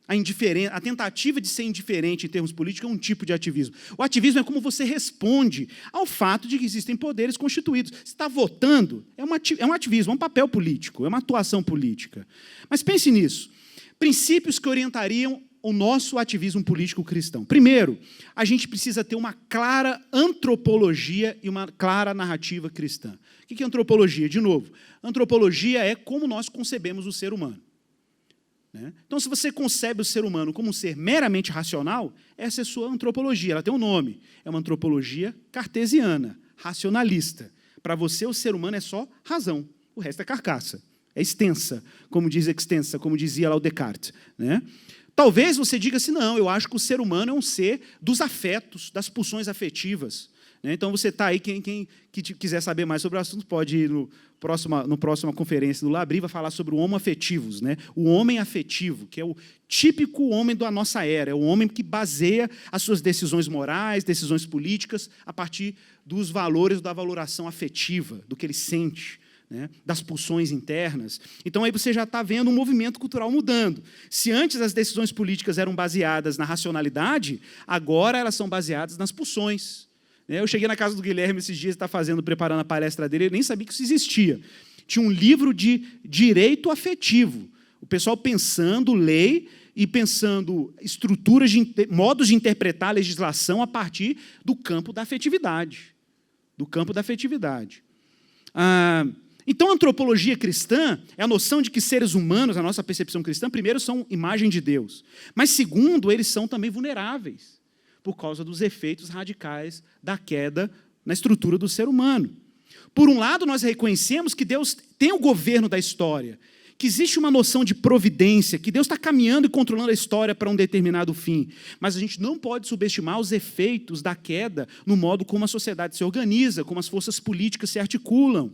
A tentativa de ser indiferente em termos políticos é um tipo de ativismo. O ativismo é como você responde ao fato de que existem poderes constituídos. Você está votando, é um ativismo, é um papel político, é uma atuação política. Mas pense nisso. Princípios que orientariam o nosso ativismo político cristão. Primeiro, a gente precisa ter uma clara antropologia e uma clara narrativa cristã. O que é antropologia? De novo, antropologia é como nós concebemos o ser humano. Então, se você concebe o ser humano como um ser meramente racional, essa é a sua antropologia, ela tem um nome. É uma antropologia cartesiana, racionalista. Para você, o ser humano é só razão, o resto é carcaça. É extensa, como dizia lá o Descartes, né? Talvez você diga assim, não, eu acho que o ser humano é um ser dos afetos, das pulsões afetivas. Então, você está aí, quem quiser saber mais sobre o assunto, pode ir no próxima conferência do Labri, vai falar sobre o homo afetivus, né? O homem afetivo, que é o típico homem da nossa era, é o homem que baseia as suas decisões morais, decisões políticas, a partir dos valores da valoração afetiva, do que ele sente, né, das pulsões internas. Então, aí você já está vendo um movimento cultural mudando. Se antes as decisões políticas eram baseadas na racionalidade, agora elas são baseadas nas pulsões. Eu cheguei na casa do Guilherme esses dias, preparando a palestra dele, eu nem sabia que isso existia. Tinha um livro de direito afetivo. O pessoal pensando lei e pensando estruturas, modos de interpretar a legislação a partir do campo da afetividade. Então, a antropologia cristã é a noção de que seres humanos, a nossa percepção cristã, primeiro, são imagem de Deus. Mas, segundo, eles são também vulneráveis por causa dos efeitos radicais da queda na estrutura do ser humano. Por um lado, nós reconhecemos que Deus tem o governo da história, que existe uma noção de providência, que Deus está caminhando e controlando a história para um determinado fim. Mas a gente não pode subestimar os efeitos da queda no modo como a sociedade se organiza, como as forças políticas se articulam.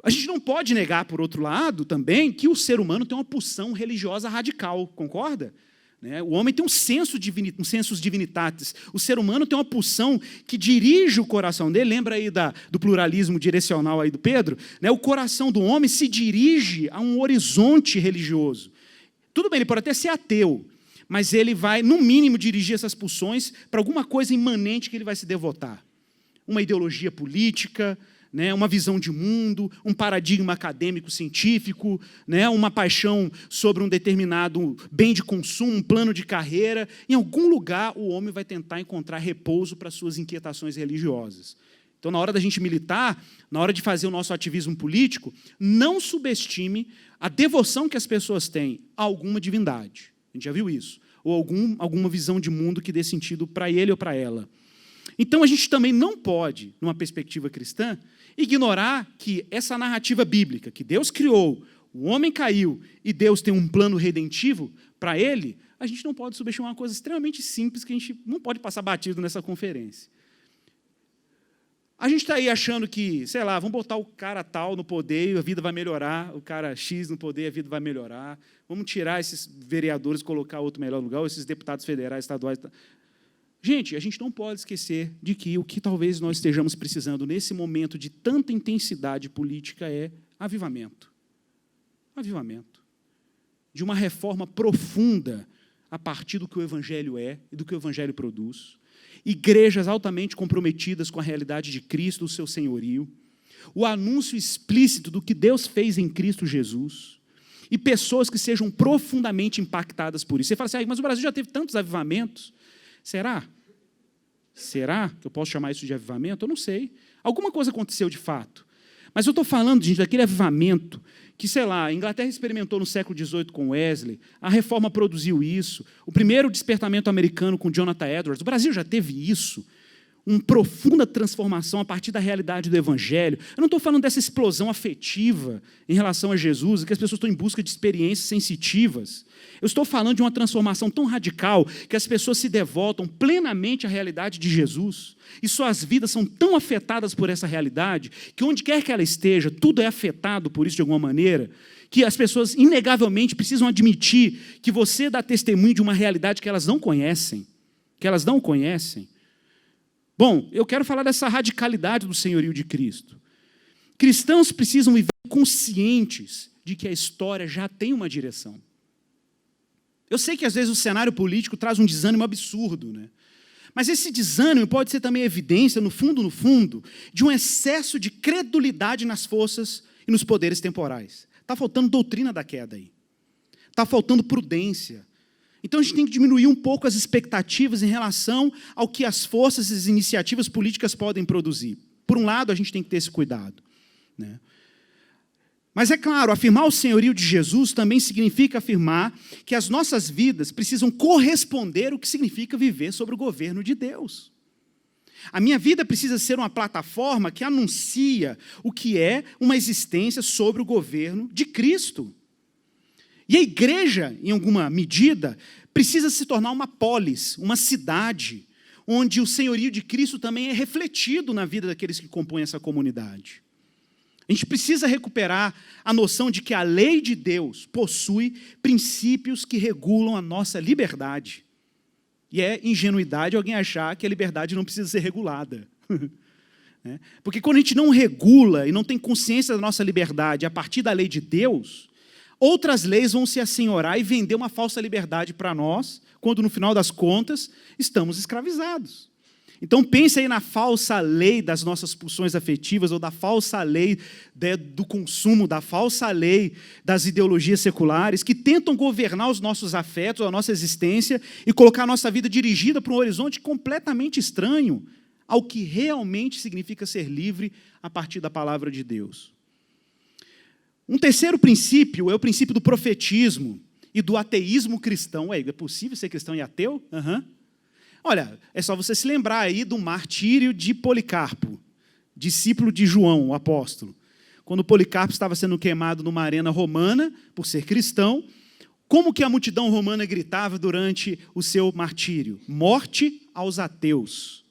A gente não pode negar, por outro lado, também, que o ser humano tem uma pulsão religiosa radical, concorda? O homem tem um sensus divinitatis. O ser humano tem uma pulsão que dirige o coração dele. Lembra aí do pluralismo direcional aí do Pedro? O coração do homem se dirige a um horizonte religioso. Tudo bem, ele pode até ser ateu, mas ele vai, no mínimo, dirigir essas pulsões para alguma coisa imanente que ele vai se devotar. Uma ideologia política, uma visão de mundo, um paradigma acadêmico científico, uma paixão sobre um determinado bem de consumo, um plano de carreira. Em algum lugar, o homem vai tentar encontrar repouso para suas inquietações religiosas. Então, na hora da gente militar, na hora de fazer o nosso ativismo político, não subestime a devoção que as pessoas têm a alguma divindade. A gente já viu isso. Ou alguma visão de mundo que dê sentido para ele ou para ela. Então, a gente também não pode, numa perspectiva cristã, ignorar que essa narrativa bíblica, que Deus criou, o homem caiu e Deus tem um plano redentivo para ele, a gente não pode subestimar uma coisa extremamente simples que a gente não pode passar batido nessa conferência. A gente está aí achando que, sei lá, vamos botar o cara tal no poder e a vida vai melhorar, o cara X no poder e a vida vai melhorar, vamos tirar esses vereadores e colocar outro melhor lugar, ou esses deputados federais, estaduais. Gente, a gente não pode esquecer de que o que talvez nós estejamos precisando nesse momento de tanta intensidade política é avivamento. Avivamento. De uma reforma profunda a partir do que o Evangelho é e do que o Evangelho produz. Igrejas altamente comprometidas com a realidade de Cristo, o seu senhorio. o anúncio explícito do que Deus fez em Cristo Jesus, e pessoas que sejam profundamente impactadas por isso. Você fala assim, mas o Brasil já teve tantos avivamentos. Será? Será que eu posso chamar isso de avivamento? Eu não sei. Alguma coisa aconteceu de fato. Mas eu estou falando, gente, daquele avivamento que, sei lá, a Inglaterra experimentou no século XVIII com Wesley, a Reforma produziu isso, o primeiro despertamento americano com Jonathan Edwards, o Brasil já teve isso, uma profunda transformação a partir da realidade do Evangelho. Eu não estou falando dessa explosão afetiva em relação a Jesus, que as pessoas estão em busca de experiências sensitivas. Eu estou falando de uma transformação tão radical que as pessoas se devotam plenamente à realidade de Jesus e suas vidas são tão afetadas por essa realidade que onde quer que ela esteja, tudo é afetado por isso de alguma maneira, que as pessoas inegavelmente precisam admitir que você dá testemunho de uma realidade que elas não conhecem, Bom, eu quero falar dessa radicalidade do senhorio de Cristo. Cristãos precisam viver conscientes de que a história já tem uma direção. Eu sei que às vezes o cenário político traz um desânimo absurdo, né? Mas esse desânimo pode ser também evidência, no fundo, de um excesso de credulidade nas forças e nos poderes temporais. Está faltando doutrina da queda aí. Está faltando prudência. Então, a gente tem que diminuir um pouco as expectativas em relação ao que as forças e as iniciativas políticas podem produzir. Por um lado, a gente tem que ter esse cuidado, né? Mas, é claro, afirmar o senhorio de Jesus também significa afirmar que as nossas vidas precisam corresponder ao que significa viver sob o governo de Deus. A minha vida precisa ser uma plataforma que anuncia o que é uma existência sobre o governo de Cristo. E a igreja, em alguma medida, precisa se tornar uma polis, uma cidade, onde o senhorio de Cristo também é refletido na vida daqueles que compõem essa comunidade. A gente precisa recuperar a noção de que a lei de Deus possui princípios que regulam a nossa liberdade. E é ingenuidade alguém achar que a liberdade não precisa ser regulada. Porque quando a gente não regula e não tem consciência da nossa liberdade a partir da lei de Deus, outras leis vão se assenhorar e vender uma falsa liberdade para nós, quando no final das contas estamos escravizados. Então pense aí na falsa lei das nossas pulsões afetivas, ou da falsa lei do consumo, da falsa lei das ideologias seculares, que tentam governar os nossos afetos, a nossa existência, e colocar a nossa vida dirigida para um horizonte completamente estranho ao que realmente significa ser livre a partir da palavra de Deus. Um terceiro princípio é o princípio do profetismo e do ateísmo cristão. É possível ser cristão e ateu? Olha, é só você se lembrar aí do martírio de Policarpo, discípulo de João, o apóstolo. Quando Policarpo estava sendo queimado numa arena romana por ser cristão, como que a multidão romana gritava durante o seu martírio? Morte aos ateus.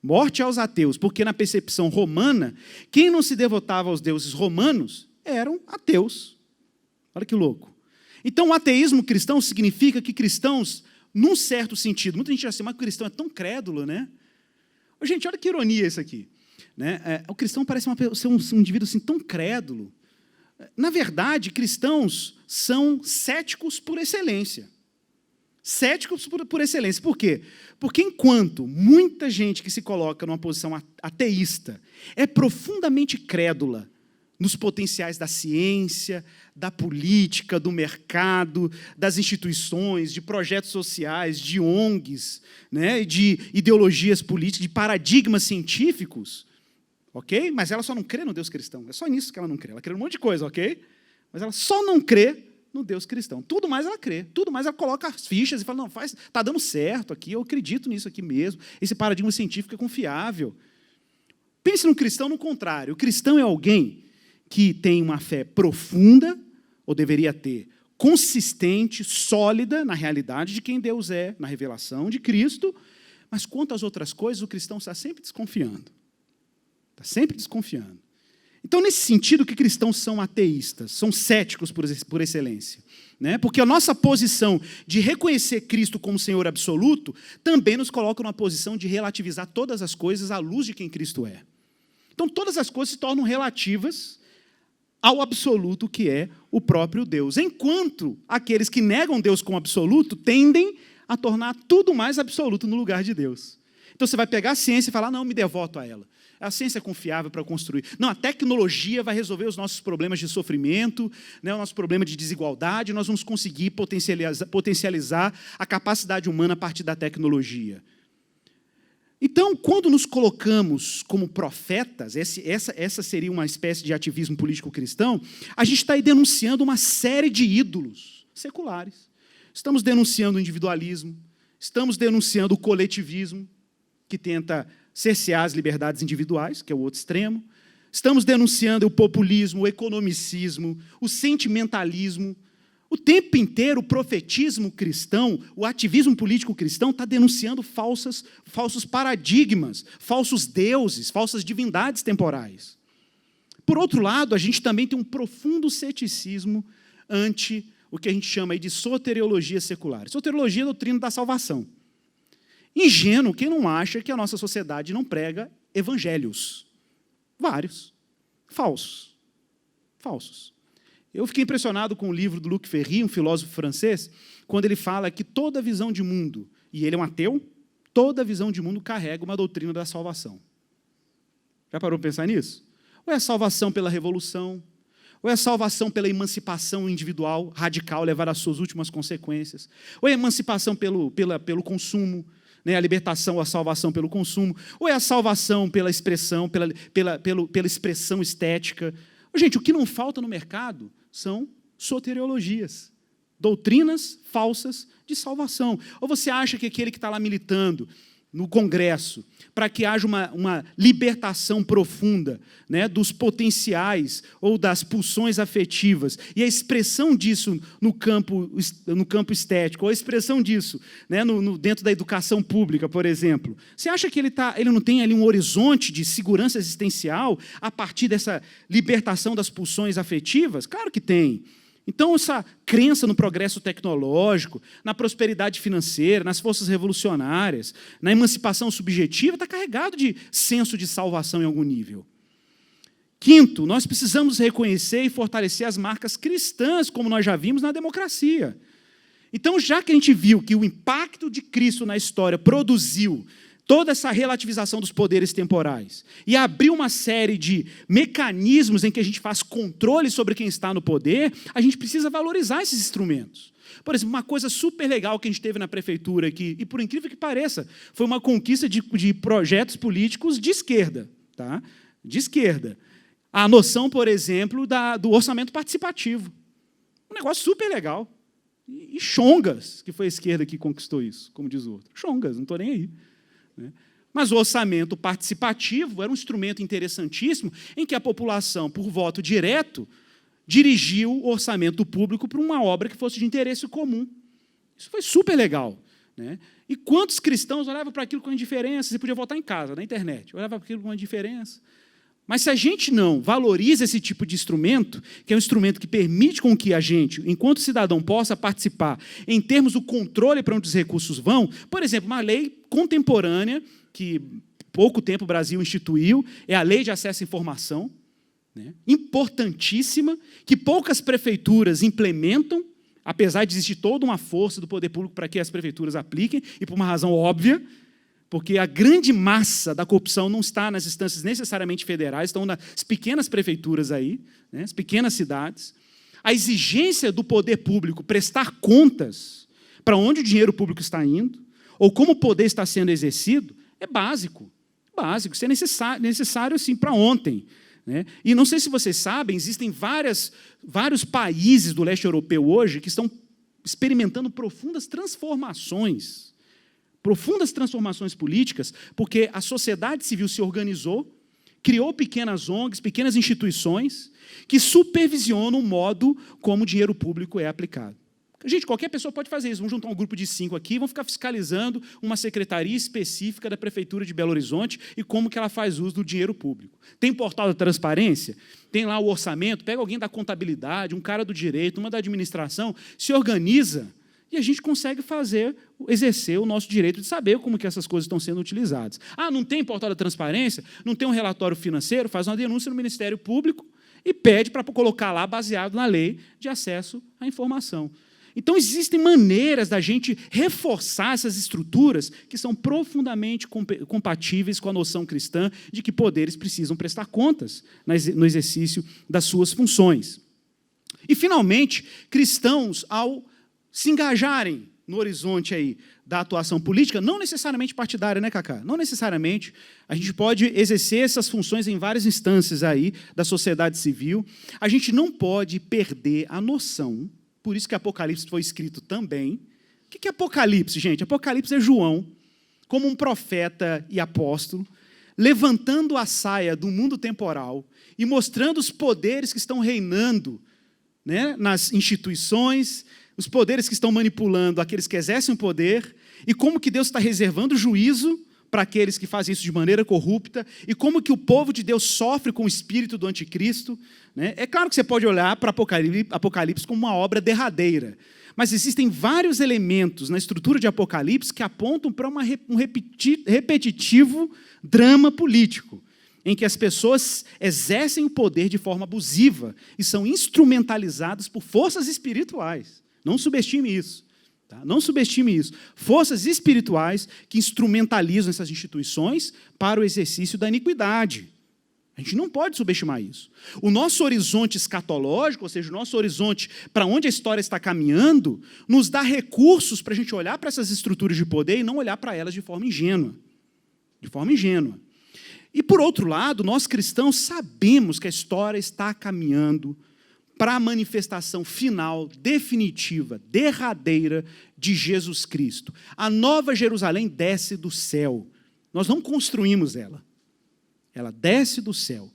Morte aos ateus, porque na percepção romana, quem não se devotava aos deuses romanos eram ateus. Olha que louco. Então, o ateísmo cristão significa que cristãos, num certo sentido, muita gente acha assim, mas o cristão é tão crédulo, né? Gente, olha que ironia isso aqui. Né? O cristão parece ser um indivíduo assim, tão crédulo. Na verdade, cristãos são céticos por excelência. Céticos por excelência. Por quê? Porque enquanto muita gente que se coloca numa posição ateísta é profundamente crédula nos potenciais da ciência, da política, do mercado, das instituições, de projetos sociais, de ONGs, né, de ideologias políticas, de paradigmas científicos, ok? Mas ela só não crê no Deus cristão. É só nisso que ela não crê. Ela crê num monte de coisa, ok? Mas ela só não crê no Deus cristão. Tudo mais ela crê. Tudo mais ela coloca as fichas e fala, não, está dando certo aqui, eu acredito nisso aqui mesmo. Esse paradigma científico é confiável. Pense no cristão no contrário. O cristão é alguém que tem uma fé profunda, ou deveria ter, consistente, sólida na realidade de quem Deus é, na revelação de Cristo, mas quanto às outras coisas, o cristão está sempre desconfiando. Está sempre desconfiando. Então, nesse sentido, que cristãos são ateístas, são céticos por excelência. Né? Porque a nossa posição de reconhecer Cristo como Senhor absoluto também nos coloca numa posição de relativizar todas as coisas à luz de quem Cristo é. Então, todas as coisas se tornam relativas ao absoluto que é o próprio Deus. Enquanto aqueles que negam Deus como absoluto tendem a tornar tudo mais absoluto no lugar de Deus. Então você vai pegar a ciência e falar, não, me devoto a ela. A ciência é confiável para construir. Não, a tecnologia vai resolver os nossos problemas de sofrimento, né, o nosso problema de desigualdade, nós vamos conseguir potencializar a capacidade humana a partir da tecnologia. Então, quando nos colocamos como profetas, essa seria uma espécie de ativismo político cristão, a gente está aí denunciando uma série de ídolos seculares. Estamos denunciando o individualismo, estamos denunciando o coletivismo, que tenta cercear as liberdades individuais, que é o outro extremo. Estamos denunciando o populismo, o economicismo, o sentimentalismo. O tempo inteiro, o profetismo cristão, o ativismo político cristão está denunciando falsos paradigmas, falsos deuses, falsas divindades temporais. Por outro lado, a gente também tem um profundo ceticismo ante o que a gente chama aí de soteriologia secular. Soteriologia é a doutrina da salvação. Ingênuo quem não acha que a nossa sociedade não prega evangelhos. Vários. Falsos. Eu fiquei impressionado com o livro do Luc Ferry, um filósofo francês, quando ele fala que toda visão de mundo, e ele é um ateu, toda visão de mundo carrega uma doutrina da salvação. Já parou para pensar nisso? Ou é a salvação pela revolução, ou é a salvação pela emancipação individual, radical, levada às suas últimas consequências, ou é a emancipação pelo consumo, né, a libertação, a salvação pelo consumo, ou é a salvação pela expressão, pela expressão estética. Gente, o que não falta no mercado são soteriologias, doutrinas falsas de salvação. Ou você acha que aquele que está lá militando no Congresso, para que haja uma libertação profunda, né, dos potenciais ou das pulsões afetivas, e a expressão disso no campo estético, ou a expressão disso, né, dentro da educação pública, por exemplo. Você acha que ele não tem ali um horizonte de segurança existencial a partir dessa libertação das pulsões afetivas? Claro que tem. Então, essa crença no progresso tecnológico, na prosperidade financeira, nas forças revolucionárias, na emancipação subjetiva, está carregado de senso de salvação em algum nível. Quinto, nós precisamos reconhecer e fortalecer as marcas cristãs, como nós já vimos na democracia. Então, já que a gente viu que o impacto de Cristo na história produziu toda essa relativização dos poderes temporais e abriu uma série de mecanismos em que a gente faz controle sobre quem está no poder, a gente precisa valorizar esses instrumentos. Por exemplo, uma coisa super legal que a gente teve na prefeitura aqui, e por incrível que pareça, foi uma conquista de projetos políticos de esquerda. Tá? De esquerda. A noção, por exemplo, do orçamento participativo. Um negócio super legal. E chongas, que foi a esquerda que conquistou isso, como diz o outro. Chongas, não estou nem aí. Mas o orçamento participativo era um instrumento interessantíssimo em que a população, por voto direto, dirigiu o orçamento público para uma obra que fosse de interesse comum. Isso foi super legal. Né? E quantos cristãos olhavam para aquilo com indiferença? Você podia votar em casa, na internet, olhava para aquilo com indiferença. Mas se a gente não valoriza esse tipo de instrumento, que é um instrumento que permite com que a gente, enquanto cidadão, possa participar em termos do controle para onde os recursos vão, por exemplo, uma lei contemporânea, que pouco tempo o Brasil instituiu, é a Lei de Acesso à Informação, né, importantíssima, que poucas prefeituras implementam, apesar de existir toda uma força do poder público para que as prefeituras apliquem, e por uma razão óbvia, porque a grande massa da corrupção não está nas instâncias necessariamente federais, estão nas pequenas prefeituras aí, né, as pequenas cidades. A exigência do poder público prestar contas para onde o dinheiro público está indo, ou como o poder está sendo exercido, é básico. Básico, isso é necessário assim, para ontem. Né? E não sei se vocês sabem, existem vários países do leste europeu hoje que estão experimentando profundas transformações políticas, porque a sociedade civil se organizou, criou pequenas ONGs, pequenas instituições, que supervisionam o modo como o dinheiro público é aplicado. Gente, qualquer pessoa pode fazer isso. Vamos juntar um grupo de 5 aqui, vão ficar fiscalizando uma secretaria específica da Prefeitura de Belo Horizonte e como que ela faz uso do dinheiro público. Tem portal da transparência, tem lá o orçamento, pega alguém da contabilidade, um cara do direito, uma da administração, se organiza e a gente consegue exercer o nosso direito de saber como que essas coisas estão sendo utilizadas. Ah, não tem portal da transparência? Não tem um relatório financeiro? Faz uma denúncia no Ministério Público e pede para colocar lá baseado na lei de acesso à informação. Então, existem maneiras da gente reforçar essas estruturas que são profundamente compatíveis com a noção cristã de que poderes precisam prestar contas no exercício das suas funções. E, finalmente, cristãos, ao se engajarem no horizonte aí da atuação política, não necessariamente partidária, né, Cacá? Não necessariamente. A gente pode exercer essas funções em várias instâncias aí da sociedade civil. A gente não pode perder a noção, por isso que Apocalipse foi escrito também. O que é Apocalipse, gente? Apocalipse é João, como um profeta e apóstolo, levantando a saia do mundo temporal e mostrando os poderes que estão reinando, né, nas instituições, os poderes que estão manipulando aqueles que exercem o poder, e como que Deus está reservando juízo para aqueles que fazem isso de maneira corrupta, e como que o povo de Deus sofre com o espírito do anticristo. Né? É claro que você pode olhar para Apocalipse como uma obra derradeira, mas existem vários elementos na estrutura de Apocalipse que apontam para um repetitivo drama político, em que as pessoas exercem o poder de forma abusiva e são instrumentalizadas por forças espirituais. Não subestime isso. Tá? Não subestime isso. Forças espirituais que instrumentalizam essas instituições para o exercício da iniquidade. A gente não pode subestimar isso. O nosso horizonte escatológico, ou seja, o nosso horizonte para onde a história está caminhando, nos dá recursos para a gente olhar para essas estruturas de poder e não olhar para elas de forma ingênua. De forma ingênua. E, por outro lado, nós cristãos sabemos que a história está caminhando para a manifestação final, definitiva, derradeira de Jesus Cristo. A nova Jerusalém desce do céu. Nós não construímos ela. Ela desce do céu.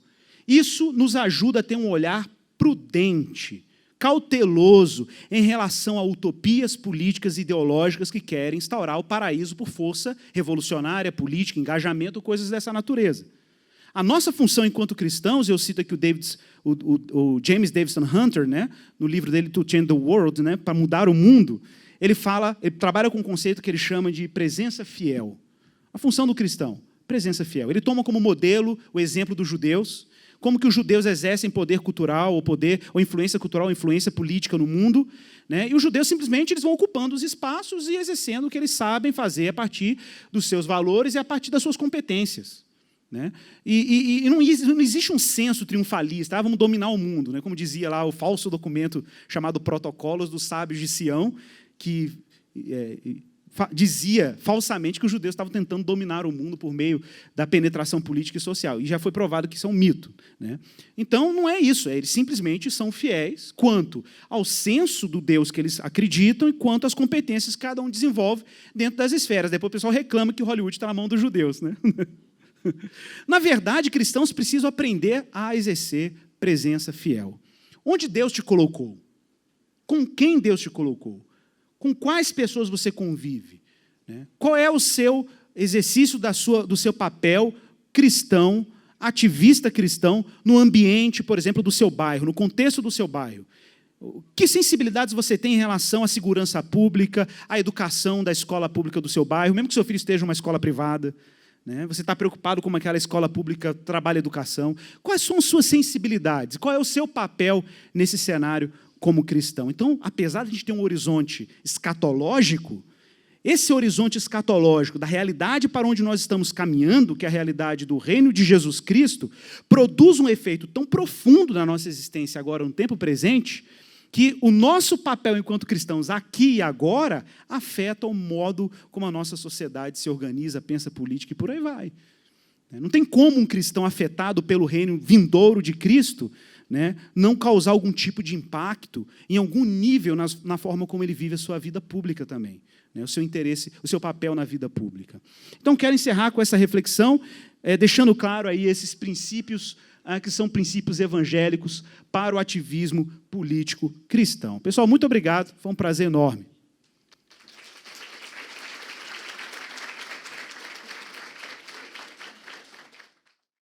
Isso nos ajuda a ter um olhar prudente, cauteloso, em relação a utopias políticas e ideológicas que querem instaurar o paraíso por força revolucionária, política, engajamento, coisas dessa natureza. A nossa função enquanto cristãos, eu cito aqui o James Davison Hunter, né, no livro dele, To Change the World, né, para mudar o mundo, ele trabalha com um conceito que ele chama de presença fiel. A função do cristão, presença fiel. Ele toma como modelo o exemplo dos judeus, como que os judeus exercem poder cultural, ou influência cultural, ou influência política no mundo, né, e os judeus simplesmente eles vão ocupando os espaços e exercendo o que eles sabem fazer a partir dos seus valores e a partir das suas competências. Né? E não existe um senso triunfalista, vamos dominar o mundo, né? Como dizia lá o falso documento chamado Protocolos dos Sábios de Sião, que dizia falsamente que os judeus estavam tentando dominar o mundo por meio da penetração política e social, e já foi provado que isso é um mito. Né? Então, não é isso, eles simplesmente são fiéis quanto ao senso do Deus que eles acreditam e quanto às competências que cada um desenvolve dentro das esferas. Depois o pessoal reclama que Hollywood está na mão dos judeus. Né? Na verdade, cristãos precisam aprender a exercer presença fiel. Onde Deus te colocou? Com quem Deus te colocou? Com quais pessoas você convive? Qual é o seu exercício do seu papel cristão, ativista cristão, no ambiente, por exemplo, do seu bairro, no contexto do seu bairro? Que sensibilidades você tem em relação à segurança pública, à educação da escola pública do seu bairro, mesmo que seu filho esteja em uma escola privada? Você está preocupado com como aquela escola pública trabalha a educação? Quais são as suas sensibilidades? Qual é o seu papel nesse cenário como cristão? Então, apesar de a gente ter um horizonte escatológico, esse horizonte escatológico da realidade para onde nós estamos caminhando, que é a realidade do reino de Jesus Cristo, produz um efeito tão profundo na nossa existência agora, no tempo presente, que o nosso papel enquanto cristãos aqui e agora afeta o modo como a nossa sociedade se organiza, pensa política e por aí vai. Não tem como um cristão afetado pelo reino vindouro de Cristo, né, não causar algum tipo de impacto em algum nível na forma como ele vive a sua vida pública também, né, o seu interesse, o seu papel na vida pública. Então, quero encerrar com essa reflexão, deixando claro aí esses princípios que são princípios evangélicos para o ativismo político cristão. Pessoal, muito obrigado, foi um prazer enorme.